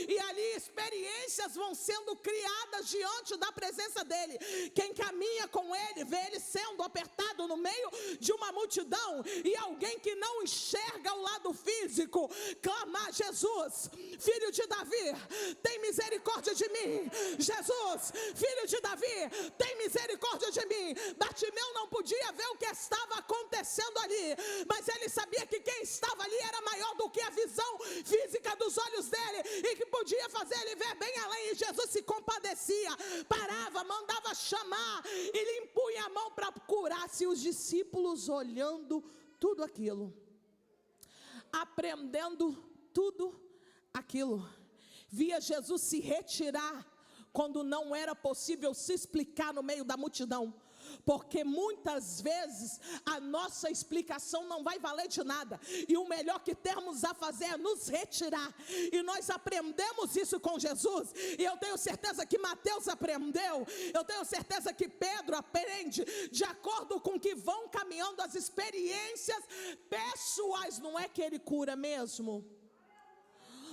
e ali experiências vão sendo criadas diante da presença dele. Quem caminha com ele vê ele sendo apertado no meio de uma multidão, e alguém que não enxerga o lado físico clamar: Jesus, filho de Davi, tem misericórdia de mim. Jesus, filho de Davi, tem misericórdia de mim. Bartimeu não podia ver o que estava acontecendo ali, mas ele sabia que quem estava ali era maior do que a visão física dos olhos dele, e que podia fazer ele ver bem além. E Jesus se compadecia, parava, mandava chamar, e ele impunha a mão para curar. Se os discípulos olhando tudo aquilo, aprendendo tudo aquilo, via Jesus se retirar quando não era possível se explicar no meio da multidão, porque muitas vezes a nossa explicação não vai valer de nada, e o melhor que temos a fazer é nos retirar, e nós aprendemos isso com Jesus, e eu tenho certeza que Mateus aprendeu, eu tenho certeza que Pedro aprende, de acordo com que vão caminhando as experiências pessoais. Não é que ele cura mesmo,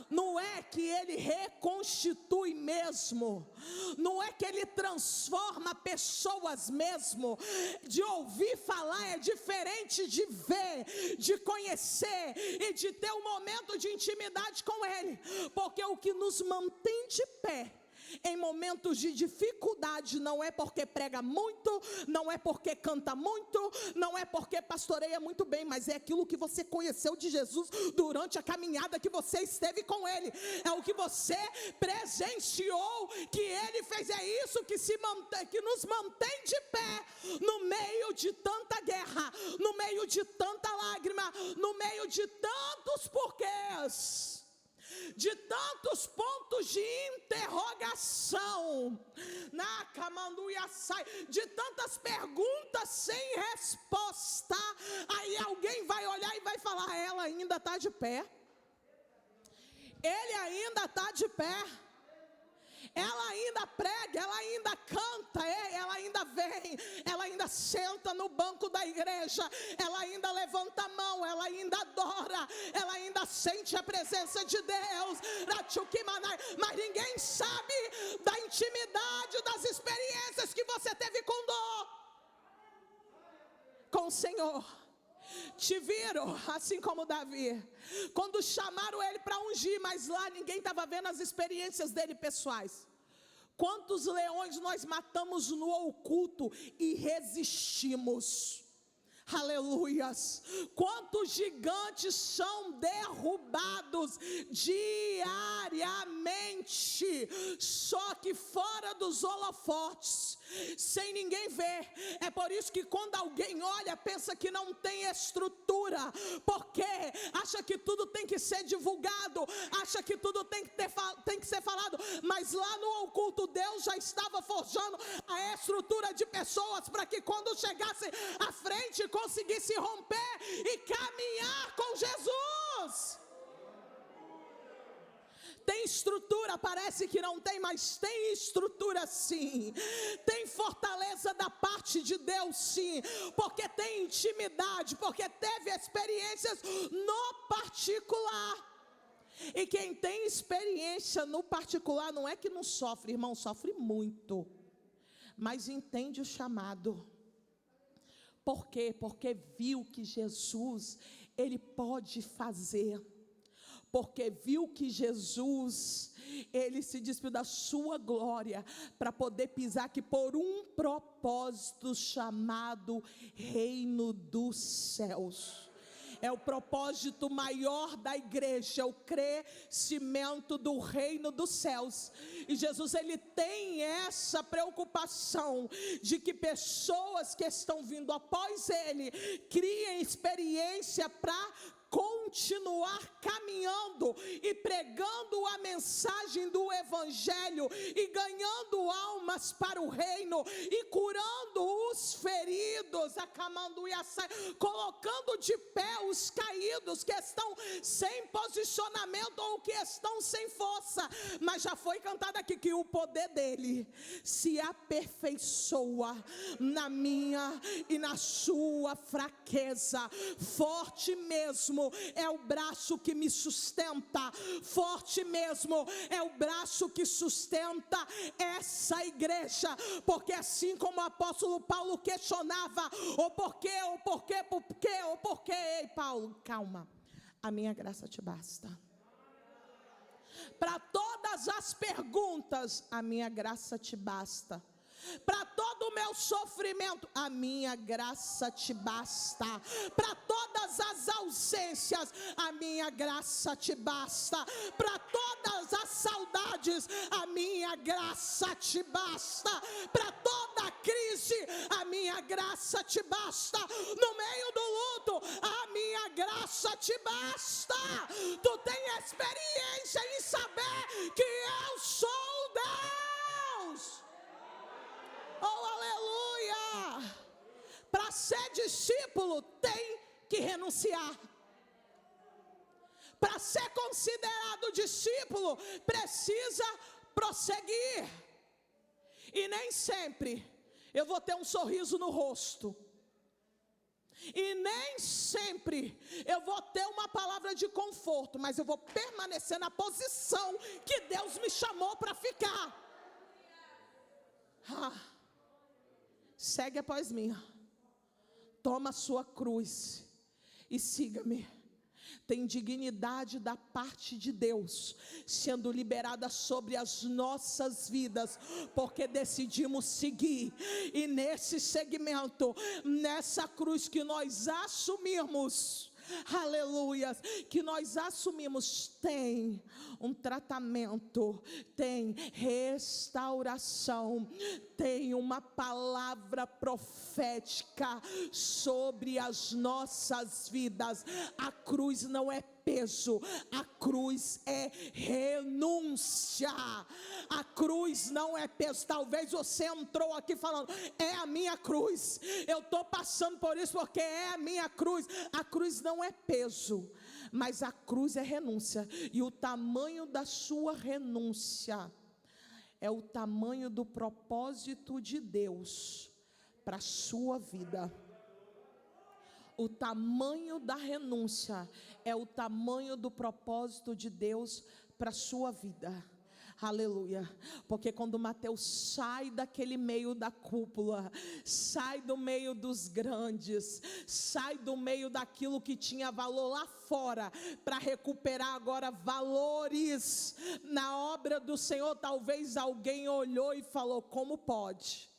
não é que ele reconstitui mesmo, não é que ele transforma pessoas mesmo. De ouvir falar é diferente de ver, de conhecer e de ter um momento de intimidade com ele, porque o que nos mantém de pé em momentos de dificuldade não é porque prega muito, não é porque canta muito, não é porque pastoreia muito bem, mas é aquilo que você conheceu de Jesus durante a caminhada que você esteve com ele, é o que você presenciou que ele fez. É isso que nos mantém de pé no meio de tanta guerra, no meio de tanta lágrima, no meio de tantos porquês, de tantos pontos de interrogação, de tantas perguntas sem resposta. Aí alguém vai olhar e vai falar: ela ainda está de pé, ele ainda está de pé, ela ainda prega, ela ainda canta, ela ainda vem, ela ainda senta no banco da igreja, ela ainda levanta a mão, ela ainda adora, ela ainda sente a presença de Deus. Mas ninguém sabe da intimidade, das experiências que você teve com o Senhor. Te viram, assim como Davi, quando chamaram ele para ungir, mas lá ninguém estava vendo as experiências dele pessoais. Quantos leões nós matamos no oculto e resistimos? Aleluias. Quantos gigantes são derrubados diariamente, só que fora dos holofotes, sem ninguém ver. É por isso que quando alguém olha, pensa que não tem estrutura, porque acha que tudo tem que ser divulgado, acha que tudo tem que ser falado, mas lá no oculto Deus já estava forjando a estrutura de pessoas para que quando chegassem à frente conseguisse romper e caminhar com Jesus. Tem estrutura, parece que não tem, mas tem estrutura sim. Tem fortaleza da parte de Deus sim, porque tem intimidade, porque teve experiências no particular. E quem tem experiência no particular não é que não sofre, irmão, sofre muito, mas entende o chamado. Por quê? Porque viu que Jesus, ele pode fazer. Porque viu que Jesus, ele se despiu da sua glória para poder pisar aqui por um propósito chamado Reino dos Céus. É o propósito maior da igreja, é o crescimento do reino dos céus. E Jesus, ele tem essa preocupação de que pessoas que estão vindo após ele criem experiência para continuar caminhando e pregando a mensagem do evangelho e ganhando almas para o reino e curando os feridos, colocando de pé os caídos que estão sem posicionamento ou que estão sem força. Mas já foi cantado aqui que o poder dele se aperfeiçoa na minha e na sua fraqueza. Forte mesmo é o braço que me sustenta, forte mesmo é o braço que sustenta essa igreja, porque assim como o apóstolo Paulo questionava, o porquê, ei Paulo, calma, a minha graça te basta. Para todas as perguntas, a minha graça te basta. Para todo o meu sofrimento, a minha graça te basta. Para todas as ausências, a minha graça te basta. Para todas as saudades, a minha graça te basta. Para toda crise, a minha graça te basta. No meio do luto, a minha graça te basta. Tu tem experiência em saber que eu sou Deus. Oh, aleluia! Para ser discípulo, tem que renunciar. Para ser considerado discípulo, precisa prosseguir. E nem sempre eu vou ter um sorriso no rosto. E nem sempre eu vou ter uma palavra de conforto, mas eu vou permanecer na posição que Deus me chamou para ficar. Segue após mim. Toma a sua cruz e siga-me. Tem dignidade da parte de Deus sendo liberada sobre as nossas vidas, porque decidimos seguir. E nesse segmento, nessa cruz que nós assumimos, aleluia, que nós assumimos, tem um tratamento, tem restauração, tem uma palavra profética sobre as nossas vidas. A cruz não é peso, a cruz é renúncia. A cruz não é peso. Talvez você entrou aqui falando, é a minha cruz, eu estou passando por isso porque é a minha cruz. A cruz não é peso, mas a cruz é renúncia. E o tamanho da sua renúncia é o tamanho do propósito de Deus para a sua vida. O tamanho da renúncia é o tamanho do propósito de Deus para a sua vida. Aleluia. Porque quando Mateus sai daquele meio da cúpula, sai do meio dos grandes, sai do meio daquilo que tinha valor lá fora, para recuperar agora valores na obra do Senhor, talvez alguém olhou e falou, como pode?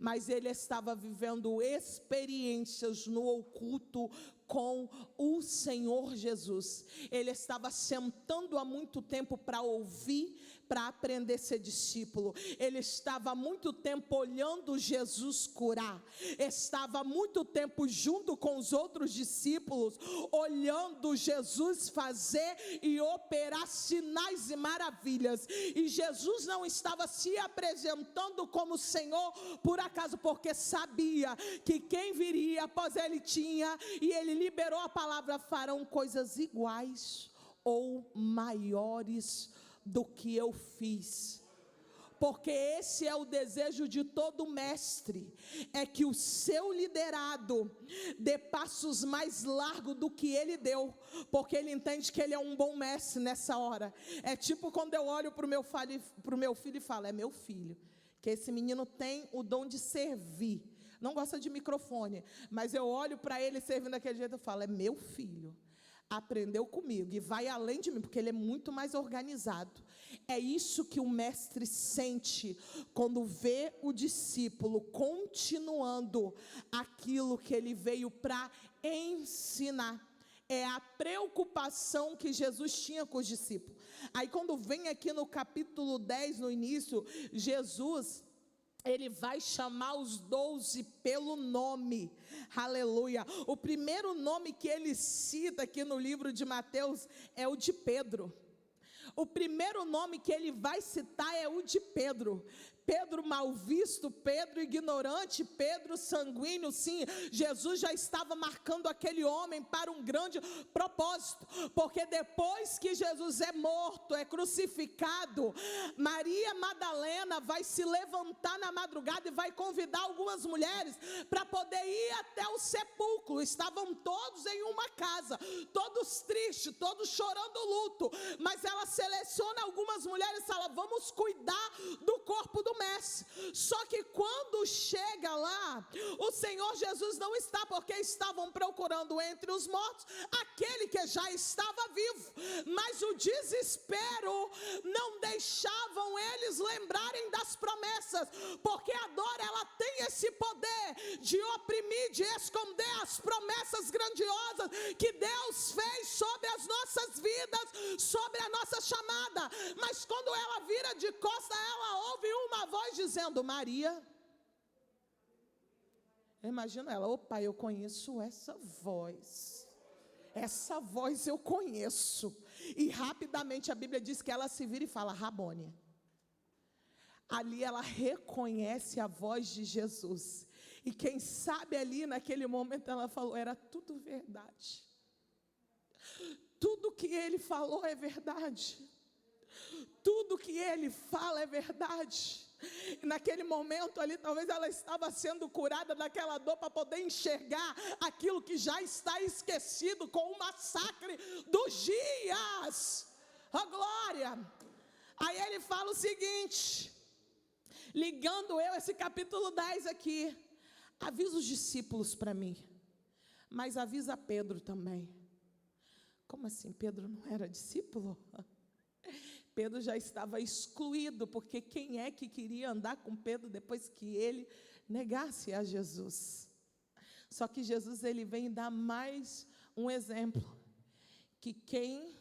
Mas ele estava vivendo experiências no oculto com o Senhor Jesus. Ele estava sentando há muito tempo para ouvir, para aprender a ser discípulo. Ele estava há muito tempo olhando Jesus curar. Estava há muito tempo junto com os outros discípulos, olhando Jesus fazer e operar sinais e maravilhas. E Jesus não estava se apresentando como Senhor por acaso, porque sabia que quem viria após ele tinha, e ele liberou a palavra, farão coisas iguais ou maiores do que eu fiz. Porque esse é o desejo de todo mestre, é que o seu liderado dê passos mais largos do que ele deu, porque ele entende que ele é um bom mestre nessa hora. É tipo quando eu olho para o meu filho e falo, é meu filho, que esse menino tem o dom de servir. Não gosta de microfone, mas eu olho para ele servindo daquele jeito e falo, é meu filho, aprendeu comigo e vai além de mim, porque ele é muito mais organizado. É isso que o mestre sente quando vê o discípulo continuando aquilo que ele veio para ensinar. É a preocupação que Jesus tinha com os discípulos. Aí quando vem aqui no capítulo 10, no início, Jesus, ele vai chamar os 12 pelo nome, aleluia. O primeiro nome que ele cita aqui no livro de Mateus é o de Pedro. O primeiro nome que ele vai citar é o de Pedro. Pedro mal visto, Pedro ignorante, Pedro sanguíneo. Sim, Jesus já estava marcando aquele homem para um grande propósito, porque depois que Jesus é morto, é crucificado, Maria Madalena vai se levantar na madrugada e vai convidar algumas mulheres para poder ir até o sepulcro. Estavam todos em uma casa, todos tristes, todos chorando luto, mas ela seleciona algumas mulheres e fala, vamos cuidar do corpo do mestre. Só que quando chega lá, o Senhor Jesus não está, porque estavam procurando entre os mortos aquele que já estava vivo, mas o desespero não deixavam eles lembrarem das promessas, porque a dor, ela tem esse poder de oprimir, de esconder as promessas grandiosas que Deus fez sobre as nossas vidas, sobre a nossa chamada. Mas quando ela vira de costa, ela ouve uma voz dizendo, Maria. Imagina ela, opa, eu conheço essa voz eu conheço. E rapidamente a Bíblia diz que ela se vira e fala, Rabone. Ali ela reconhece a voz de Jesus. E quem sabe ali naquele momento ela falou, era tudo verdade. Tudo que ele falou é verdade. Tudo que ele fala é verdade. E naquele momento ali, talvez ela estava sendo curada daquela dor para poder enxergar aquilo que já está esquecido com o massacre dos dias. Oh, glória! Aí ele fala o seguinte, ligando esse capítulo 10 aqui, avisa os discípulos para mim, mas avisa Pedro também. Como assim? Pedro não era discípulo? Pedro já estava excluído, porque quem é que queria andar com Pedro depois que ele negasse a Jesus? Só que Jesus, ele vem dar mais um exemplo, que quem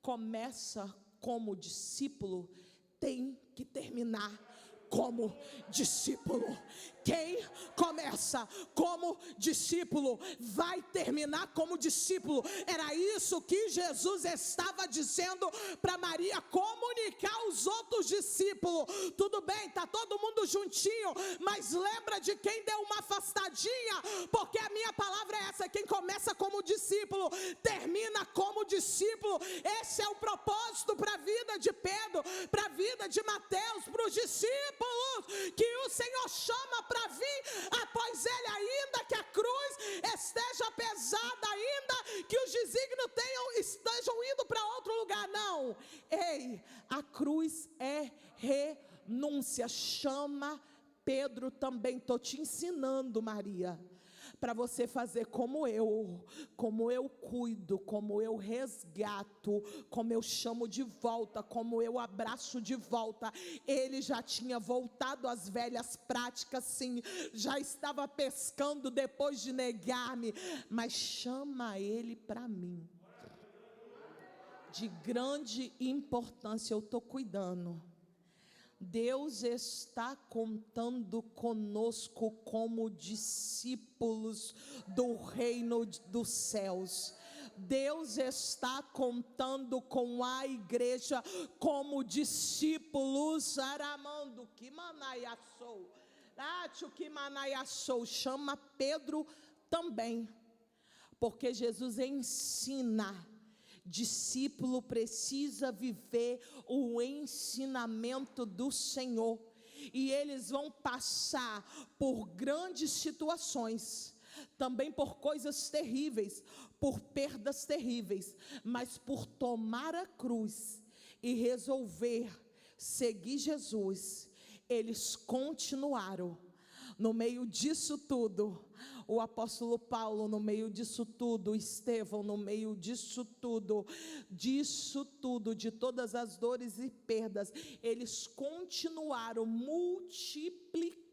começa como discípulo tem que terminar como discípulo. Quem começa como discípulo vai terminar como discípulo. Era isso que Jesus estava dizendo para Maria comunicar aos outros discípulos. Tudo bem, está todo mundo juntinho, mas lembra de quem deu uma afastadinha, porque a minha palavra é essa: quem começa como discípulo termina como discípulo. Esse é o propósito para a vida de Pedro, para a vida de Mateus, para os discípulos que o Senhor chama para vir após ele, ainda que a cruz esteja pesada, ainda que os desígnios estejam indo para outro lugar. Não, ei, a cruz é renúncia. Chama Pedro também. Estou te ensinando, Maria, para você fazer como eu cuido, como eu resgato, como eu chamo de volta, como eu abraço de volta. Ele já tinha voltado às velhas práticas, sim, já estava pescando depois de negar-me, mas chama ele para mim. De grande importância, eu estou cuidando. Deus está contando conosco como discípulos do reino dos céus. Deus está contando com a igreja como discípulos. Aramando que manaiaçou, que manaiaçou. Chama Pedro também, porque Jesus ensina. Discípulo precisa viver o ensinamento do Senhor, e eles vão passar por grandes situações, também por coisas terríveis, por perdas terríveis, mas por tomar a cruz e resolver seguir Jesus, eles continuaram. No meio disso tudo, o apóstolo Paulo, no meio disso tudo, Estevão, no meio disso tudo, de todas as dores e perdas, eles continuaram multiplicando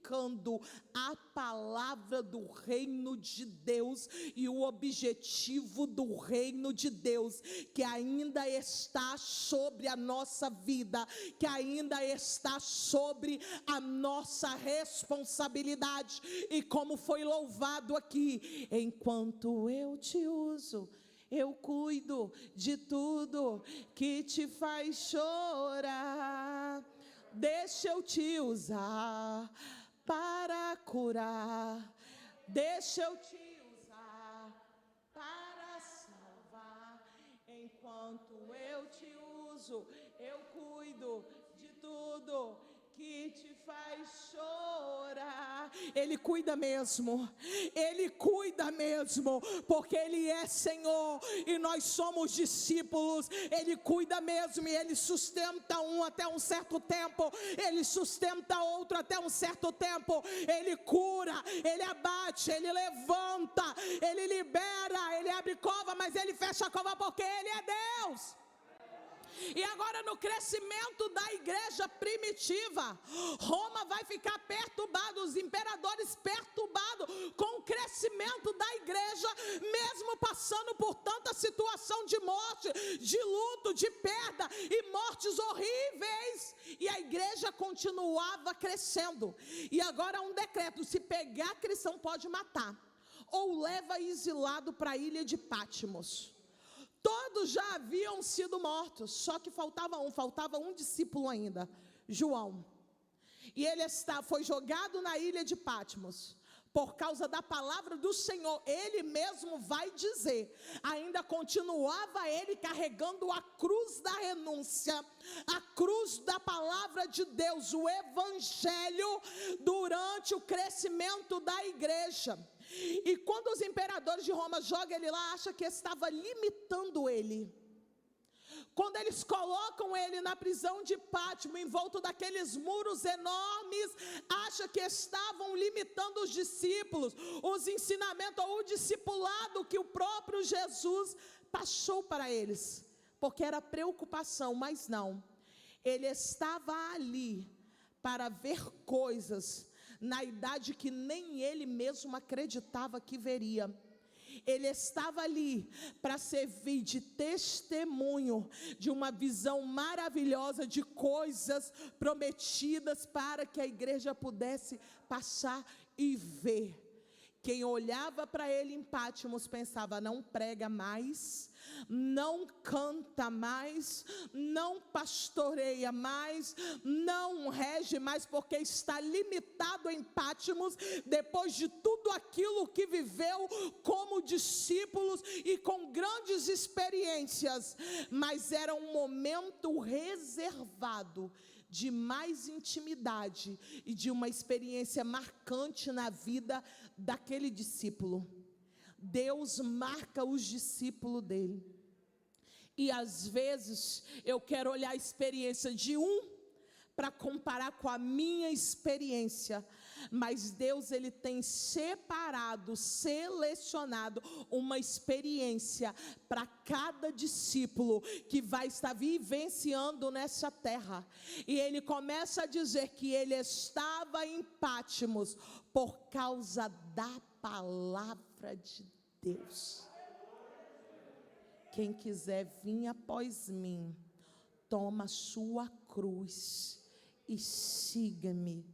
a palavra do reino de Deus e o objetivo do reino de Deus, que ainda está sobre a nossa vida, que ainda está sobre a nossa responsabilidade. E como foi louvado aqui, enquanto eu te uso, eu cuido de tudo que te faz chorar. Deixa eu te usar para curar. Deixa eu te usar para salvar. Enquanto eu te uso, eu cuido de tudo que te faz chorar. Ele cuida mesmo, porque Ele é Senhor e nós somos discípulos. Ele cuida mesmo, e Ele sustenta um até um certo tempo, Ele sustenta outro até um certo tempo. Ele cura, Ele abate, Ele levanta, Ele libera, Ele abre cova, mas Ele fecha a cova porque Ele é Deus. E agora, no crescimento da igreja primitiva, Roma vai ficar perturbada, os imperadores perturbados com o crescimento da igreja, mesmo passando por tanta situação de morte, de luto, de perda e mortes horríveis, e a igreja continuava crescendo. E agora um decreto: se pegar cristão pode matar, ou leva exilado para a ilha de Patmos. Todos já haviam sido mortos, só que faltava um discípulo ainda, João. E ele foi jogado na ilha de Patmos, por causa da palavra do Senhor, ele mesmo vai dizer, ainda continuava ele carregando a cruz da renúncia, a cruz da palavra de Deus, o evangelho, durante o crescimento da igreja. E quando os imperadores de Roma jogam ele lá, acha que estava limitando ele. Quando eles colocam ele na prisão de Pátimo, envolto daqueles muros enormes, acha que estavam limitando os discípulos, os ensinamentos ou o discipulado que o próprio Jesus passou para eles, porque era preocupação, mas não. Ele estava ali para ver coisas na idade que nem ele mesmo acreditava que veria. Ele estava ali para servir de testemunho de uma visão maravilhosa de coisas prometidas para que a igreja pudesse passar e ver. Quem olhava para ele em Pátimos pensava, não prega mais, não canta mais, não pastoreia mais, não rege mais, porque está limitado em Pátimos, depois de tudo aquilo que viveu como discípulos e com grandes experiências. Mas era um momento reservado de mais intimidade e de uma experiência marcante na vida daquele discípulo. Deus marca os discípulos dele. E às vezes eu quero olhar a experiência de para comparar com a minha experiência, mas Deus, ele tem separado, selecionado uma experiência para cada discípulo que vai estar vivenciando nessa terra. E ele começa a dizer que ele estava em Pátimos por causa da palavra de Deus. Quem quiser vir após mim, toma a sua cruz e siga-me.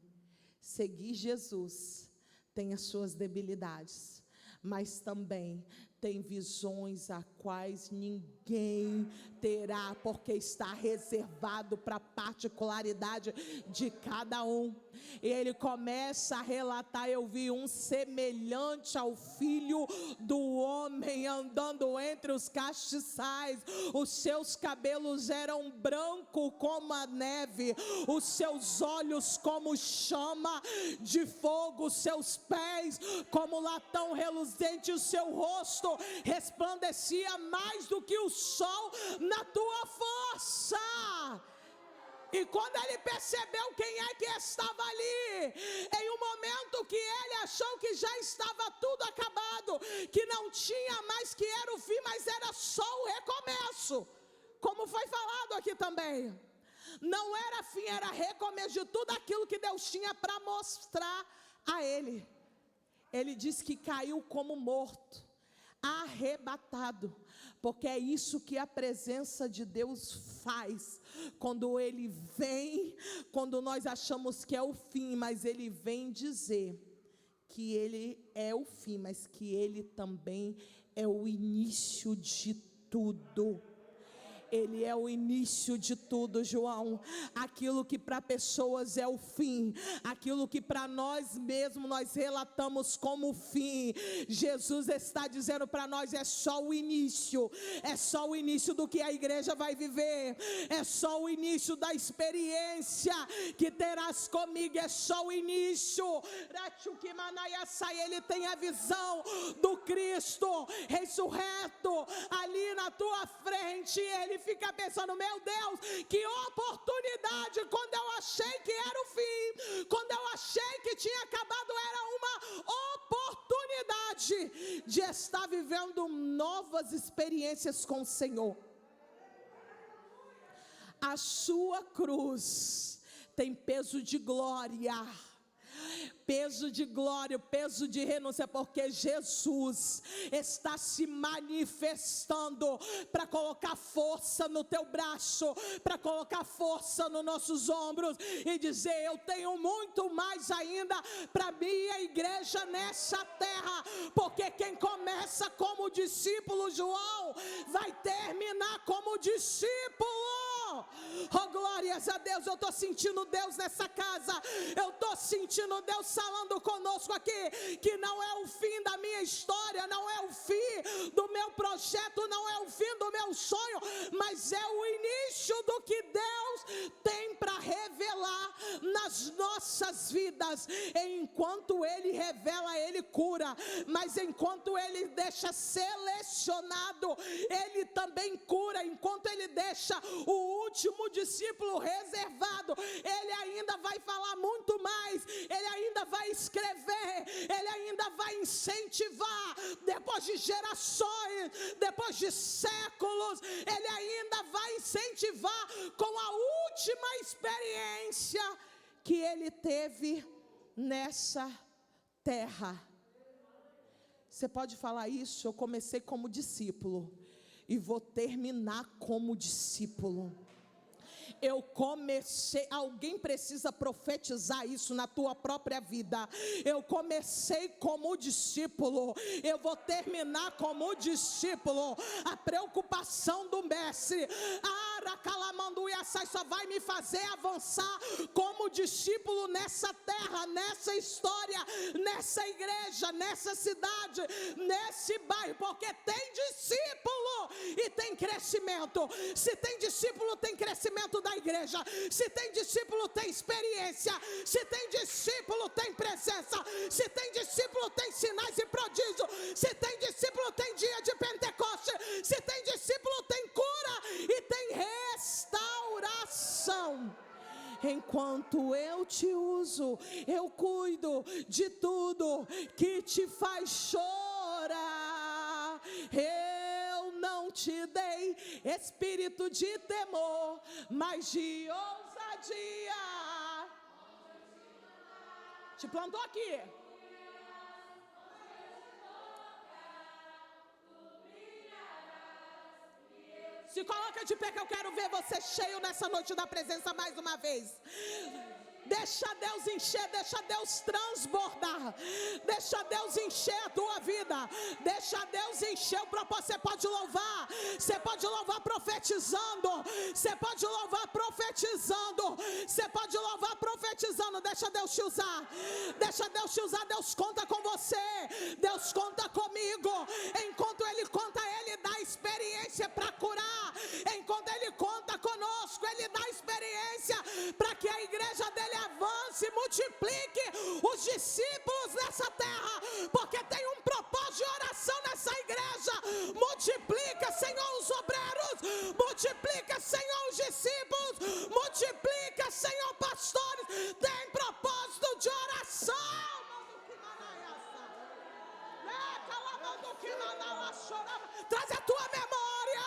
Seguir Jesus tem as suas debilidades, mas também tem visões a quais ninguém terá, porque está reservado para a particularidade de cada um. E ele começa a relatar, eu vi um semelhante ao filho do homem andando entre os castiçais, os seus cabelos eram brancos como a neve, os seus olhos como chama de fogo, os seus pés como latão reluzente, o seu rosto resplandecia mais do que o sol na tua força. E quando ele percebeu quem é que estava ali, em um momento que ele achou que já estava tudo acabado, que não tinha mais, que era o fim, mas era só o recomeço, como foi falado aqui também. Não era fim, era recomeço de tudo aquilo que Deus tinha para mostrar a ele. Ele disse que caiu como morto, arrebatado, porque é isso que a presença de Deus faz, quando ele vem, quando nós achamos que é o fim, mas ele vem dizer que ele é o fim, mas que ele também é o início de tudo. Ele é o início de tudo, João. Aquilo que para pessoas é o fim, aquilo que para nós mesmos nós relatamos como fim, Jesus está dizendo para nós, é só o início. É só o início do que a igreja vai viver, é só o início da experiência que terás comigo, é só o início. Ele tem a visão do Cristo ressurreto ali na tua frente. Ele fica pensando, meu Deus, que oportunidade. Quando eu achei que era o fim, quando eu achei que tinha acabado, era uma oportunidade de estar vivendo novas experiências com o Senhor. A sua cruz tem peso de glória, peso de renúncia, porque Jesus está se manifestando para colocar força no teu braço, para colocar força nos nossos ombros e dizer, eu tenho muito mais ainda para minha igreja nessa terra, porque quem começa como discípulo, João, vai terminar como discípulo. Oh, glórias a Deus. Eu estou sentindo Deus nessa casa. Eu estou sentindo Deus falando conosco aqui, que não é o fim da minha história, não é o fim do meu projeto, não é o fim do meu sonho, mas é o início do que Deus tem para revelar nas nossas vidas. Enquanto Ele revela, Ele cura, mas enquanto Ele deixa selecionado, Ele também cura. Enquanto Ele deixa o último discípulo reservado, Ele ainda vai falar muito mais, Ele ainda vai escrever, Ele ainda vai incentivar. Depois de gerações, depois de séculos, Ele ainda vai incentivar com a última experiência que Ele teve nessa terra. Você pode falar isso? Eu comecei como discípulo e vou terminar como discípulo. Eu comecei, alguém precisa profetizar isso na tua própria vida. Eu comecei como discípulo, eu vou terminar como discípulo. A preocupação do mestre, só vai me fazer avançar como discípulo nessa terra, nessa história, nessa igreja, nessa cidade, nesse bairro, porque tem discípulo e tem crescimento. Se tem discípulo, tem crescimento da igreja. Se tem discípulo, tem experiência. Se tem discípulo, tem presença. Se tem discípulo, tem sinais e prodígios. Se tem discípulo, tem dia de Pentecoste. Se tem discípulo, tem cura e tem restauração. Enquanto eu te uso, eu cuido de tudo que te faz chorar. Eu não te dei espírito de temor, mas de ousadia. Te plantou aqui. Se coloca de pé que eu quero ver você cheio nessa noite da presença mais uma vez. Deixa Deus encher, deixa Deus transbordar. Deixa Deus encher a tua vida. Deixa Deus encher o propósito. Você pode louvar. Você pode louvar profetizando. Você pode louvar profetizando. Você pode louvar profetizando. Deixa Deus te usar. Deixa Deus te usar. Deus conta com você. Deus conta comigo. Enquanto Ele conta, Ele dá experiência para curar. Enquanto Ele conta conosco, Ele dá experiência para que a igreja dele avance, multiplique os discípulos nessa terra, porque tem um propósito de oração nessa igreja. Multiplica, Senhor, os obreiros, multiplica, Senhor, os discípulos, multiplica, Senhor, pastores. Tem propósito de oração. Traz a tua memória,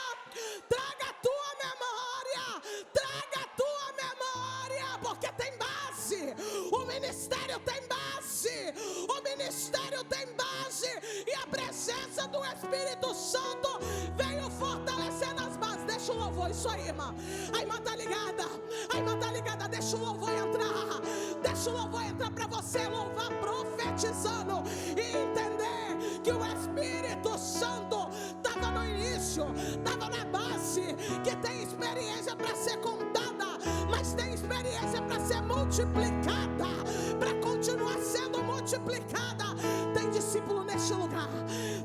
traga a tua memória, traga a tua memória, porque tem base. O ministério tem base, o ministério tem base, e a presença do Espírito Santo veio fortalecendo as bases. Deixa o louvor, isso aí, irmã. A irmã tá ligada, a irmã tá ligada. Deixa o louvor entrar, deixa o louvor entrar para você louvar profetizando e entender que o Espírito Santo estava no início, estava na base, que tem experiência para ser contada, mas tem experiência para ser multiplicada, para continuar sendo multiplicada. Tem discípulo neste lugar,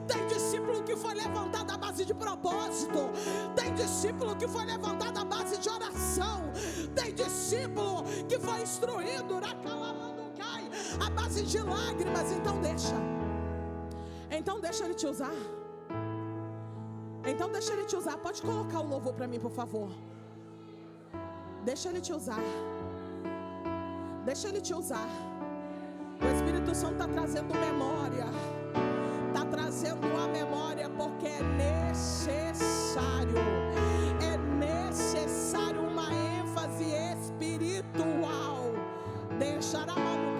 tem discípulo que foi levantado à base de propósito, tem discípulo que foi levantado à base de oração, tem discípulo que foi instruído à base de lágrimas. Então deixa Ele te usar. Então deixa Ele te usar. Pode colocar o louvor para mim, por favor. Deixa Ele te usar. Deixa Ele te usar. O Espírito Santo está trazendo memória. Está trazendo a memória, porque é necessário. É necessário uma ênfase espiritual. Deixar a mão.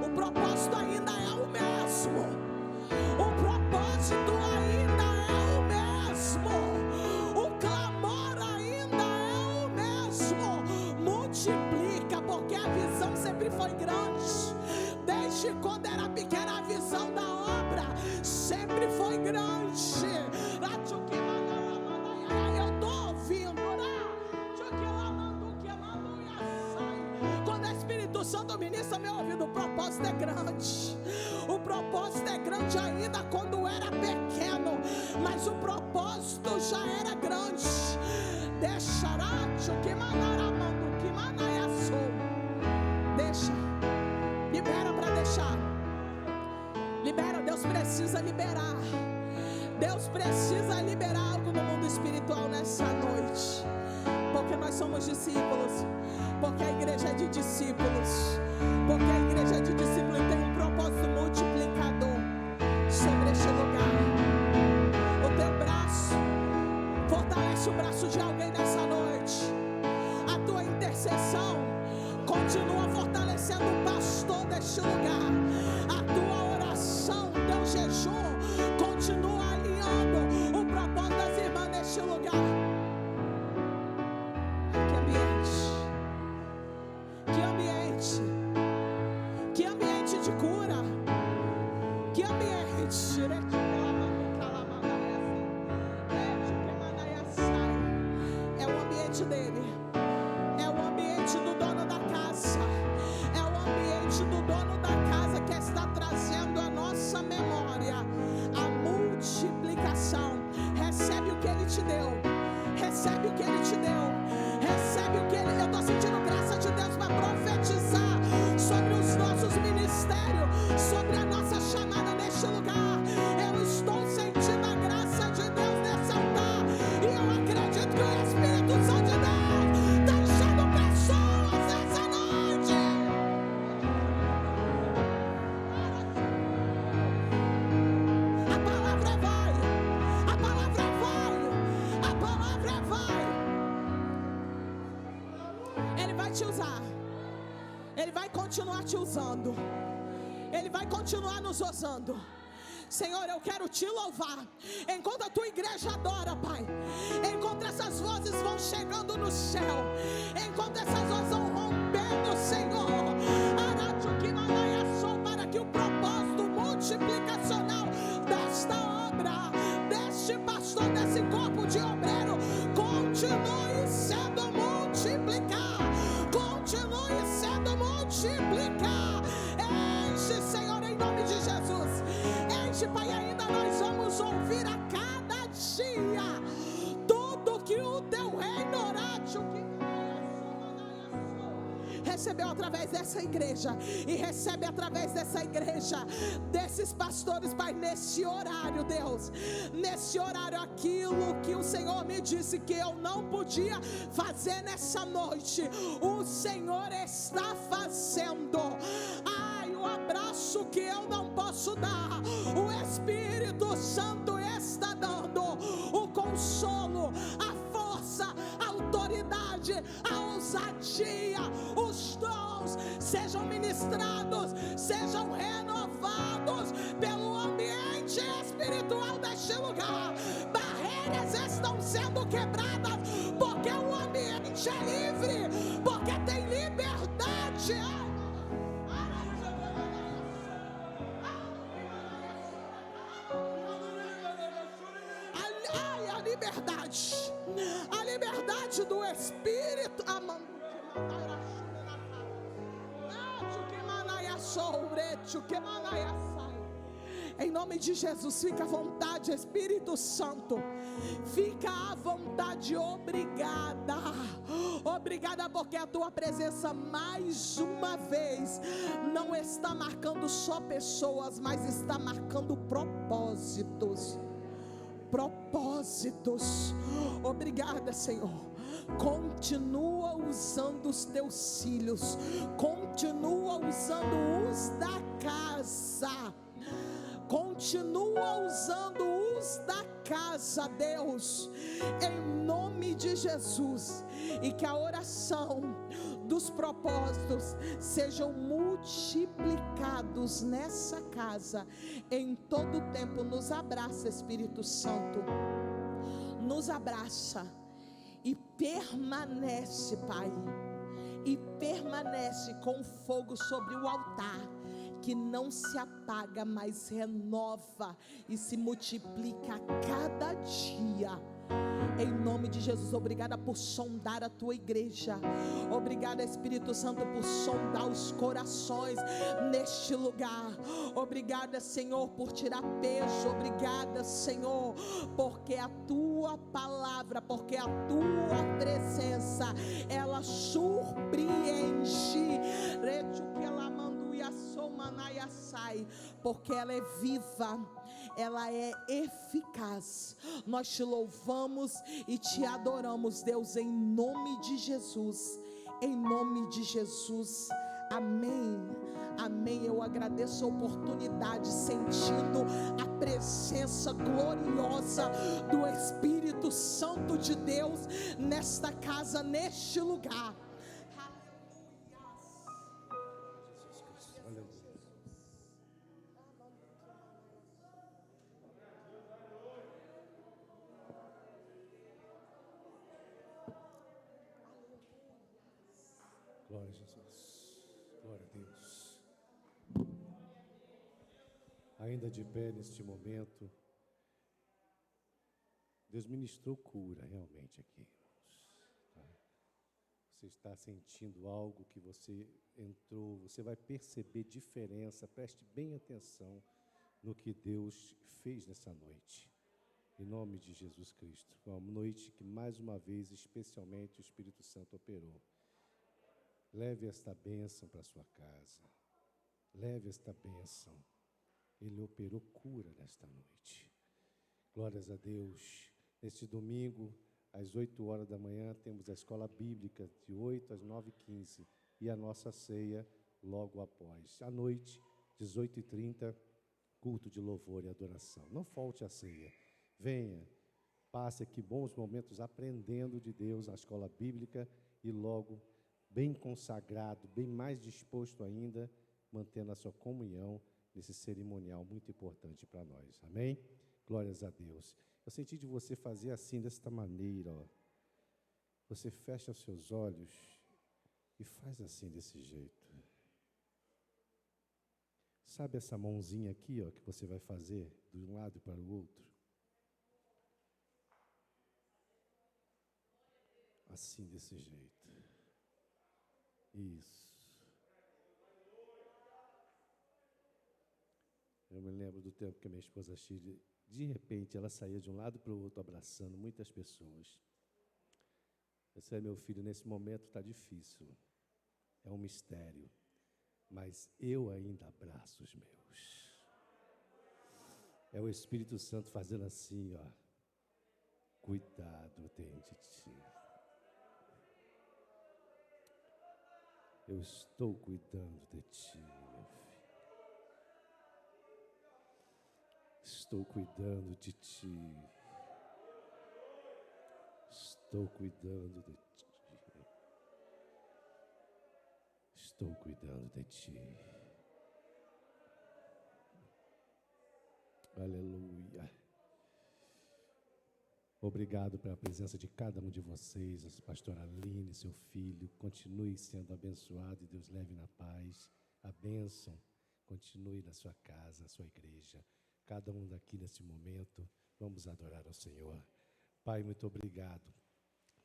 O propósito ainda é o mesmo. O propósito ainda é o mesmo. O clamor ainda é o mesmo. Multiplica, porque a visão sempre foi grande. Desde quando era pequena, a visão da Espírito Santo ministra meu ouvido. O propósito é grande. O propósito é grande ainda quando era pequeno, mas o propósito já era grande. Deixará que mandaramando, que manaiaçou. Deixa, libera para deixar. Libera, Deus precisa liberar. Deus precisa liberar algo no mundo espiritual nessa noite. Porque nós somos discípulos. Porque a igreja é de discípulos. Porque a igreja é de discípulos e tem um propósito multiplicador sobre este lugar. O teu braço fortalece o braço de alguém nessa noite. A tua intercessão continua fortalecendo o pastor deste lugar. A tua oração, teu jejum continua alinhando o propósito das irmãs neste lugar. Que ambiente, que ambiente, que ambiente de cura, que ambiente. É o ambiente dele, é o ambiente do dono da casa, é o ambiente do dono da casa que está trazendo a nossa memória a multiplicação. Recebe o que ele te deu, recebe o que ele te deu, recebe o que ele. Eu estou sentindo graça de Deus para profetizar sobre os nossos ministérios, sobre a nossa chamada neste lugar. Eu estou sentindo a graça de Deus nesse altar, e eu acredito que o Espírito Santo de Deus está enchendo pessoas essa noite. A palavra vai, a palavra vai, a palavra vai. Ele vai te usar, ele vai continuar te usando, ele vai continuar nos usando. Senhor, eu quero te louvar. Enquanto a tua igreja adora, Pai, enquanto essas vozes vão chegando no céu, enquanto essas vozes vão rompendo, Senhor, para que o propósito multiplicacional desta obra, deste pastor, desse corpo de obreiro, continue sendo multiplicar, continue sendo multiplicar. Enche, Senhor, em nome de Jesus. Enche, Pai, ainda nós vamos ouvir a cada dia tudo que o teu reino recebeu através dessa igreja, e recebe através dessa igreja, desses pastores, Pai, nesse horário, Deus, nesse horário, aquilo que o Senhor me disse que eu não podia fazer nessa noite, o Senhor está fazendo. Ai, o abraço que eu não posso dar, o Espírito Santo está dando o consolo, a força, a autoridade, a ousadia. Os dons sejam ministrados, sejam renovados pelo ambiente espiritual deste lugar. Barreiras estão sendo quebradas, porque o ambiente é livre, porque tem liberdade. A liberdade do Espírito, em nome de Jesus, fica à vontade, Espírito Santo, fica à vontade. Obrigada, obrigada, porque a tua presença mais uma vez não está marcando só pessoas, mas está marcando propósitos. Obrigada, Senhor. Continua usando os teus filhos, continua usando os da casa, continua usando os da casa, Deus, em nome de Jesus, e que a oração dos propósitos sejam multiplicados nessa casa em todo o tempo. Nos abraça, Espírito Santo, nos abraça e permanece, Pai, e permanece com fogo sobre o altar, que não se apaga, mas renova e se multiplica a cada dia. Em nome de Jesus, obrigada por sondar a tua igreja. Obrigada, Espírito Santo, por sondar os corações neste lugar. Obrigada, Senhor, por tirar peso. Obrigada, Senhor, porque a tua palavra, porque a tua presença, ela surpreende. Porque ela é viva, ela é eficaz. Nós te louvamos e te adoramos, Deus, em nome de Jesus. Em nome de Jesus. Amém. Amém. Eu agradeço a oportunidade, sentindo a presença gloriosa do Espírito Santo de Deus nesta casa, neste lugar. Glória a Jesus. Glória a Deus. Ainda de pé neste momento, Deus ministrou cura realmente aqui, irmãos. Tá? Você está sentindo algo que você entrou, você vai perceber diferença. Preste bem atenção no que Deus fez nessa noite. Em nome de Jesus Cristo. Foi uma noite que, mais uma vez, especialmente o Espírito Santo operou. Leve esta bênção para a sua casa. Leve esta bênção. Ele operou cura nesta noite. Glórias a Deus. Neste domingo, às 8 horas da manhã, temos a escola bíblica de 8 às 9h15 e a nossa ceia logo após. À noite, 18h30, culto de louvor e adoração. Não falte a ceia. Venha, passe aqui bons momentos aprendendo de Deus na escola bíblica e logo bem consagrado, bem mais disposto ainda, mantendo a sua comunhão nesse cerimonial muito importante para nós. Amém? Glórias a Deus. Eu senti de você fazer assim, desta maneira, ó. Você fecha os seus olhos e faz assim, desse jeito. Sabe essa mãozinha aqui, ó, que você vai fazer de um lado para o outro? Assim, desse jeito. Isso. Eu me lembro do tempo que a minha esposa Shirley, de repente, ela saía de um lado para o outro abraçando muitas pessoas. Eu sei, meu filho, nesse momento está difícil. É um mistério. Mas eu ainda abraço os meus. É o Espírito Santo fazendo assim, ó. Cuidado tem de ti. Eu estou cuidando de ti, meu filho. Estou cuidando de ti. Estou cuidando de ti. Estou cuidando de ti. Aleluia. Obrigado pela presença de cada um de vocês, a pastora Aline, seu filho. Continue sendo abençoado e Deus leve na paz. A bênção continue na sua casa, na sua igreja. Cada um daqui nesse momento, vamos adorar ao Senhor. Pai, muito obrigado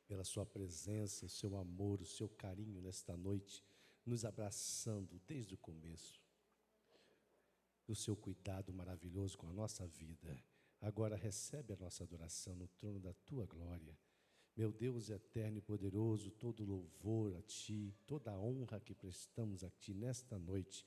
pela sua presença, o seu amor, o seu carinho nesta noite, nos abraçando desde o começo. Do seu cuidado maravilhoso com a nossa vida. Agora recebe a nossa adoração no trono da tua glória. Meu Deus eterno e poderoso, todo louvor a ti, toda a honra que prestamos a ti nesta noite.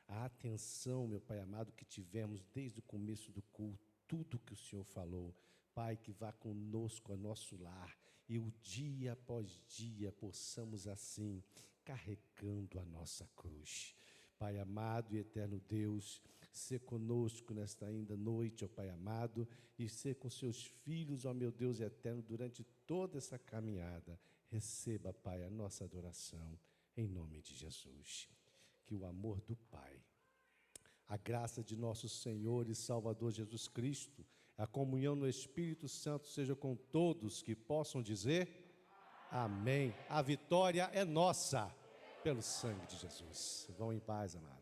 A atenção, meu Pai amado, que tivemos desde o começo do culto, tudo que o Senhor falou. Pai, que vá conosco a nosso lar e o dia após dia possamos assim, carregando a nossa cruz. Pai amado e eterno Deus, ser conosco nesta ainda noite, ó Pai amado, e ser com seus filhos, ó meu Deus eterno, durante toda essa caminhada. Receba, Pai, a nossa adoração, em nome de Jesus. Que o amor do Pai, a graça de nosso Senhor e Salvador Jesus Cristo, a comunhão no Espírito Santo seja com todos que possam dizer amém. A vitória é nossa, pelo sangue de Jesus. Vão em paz, amados.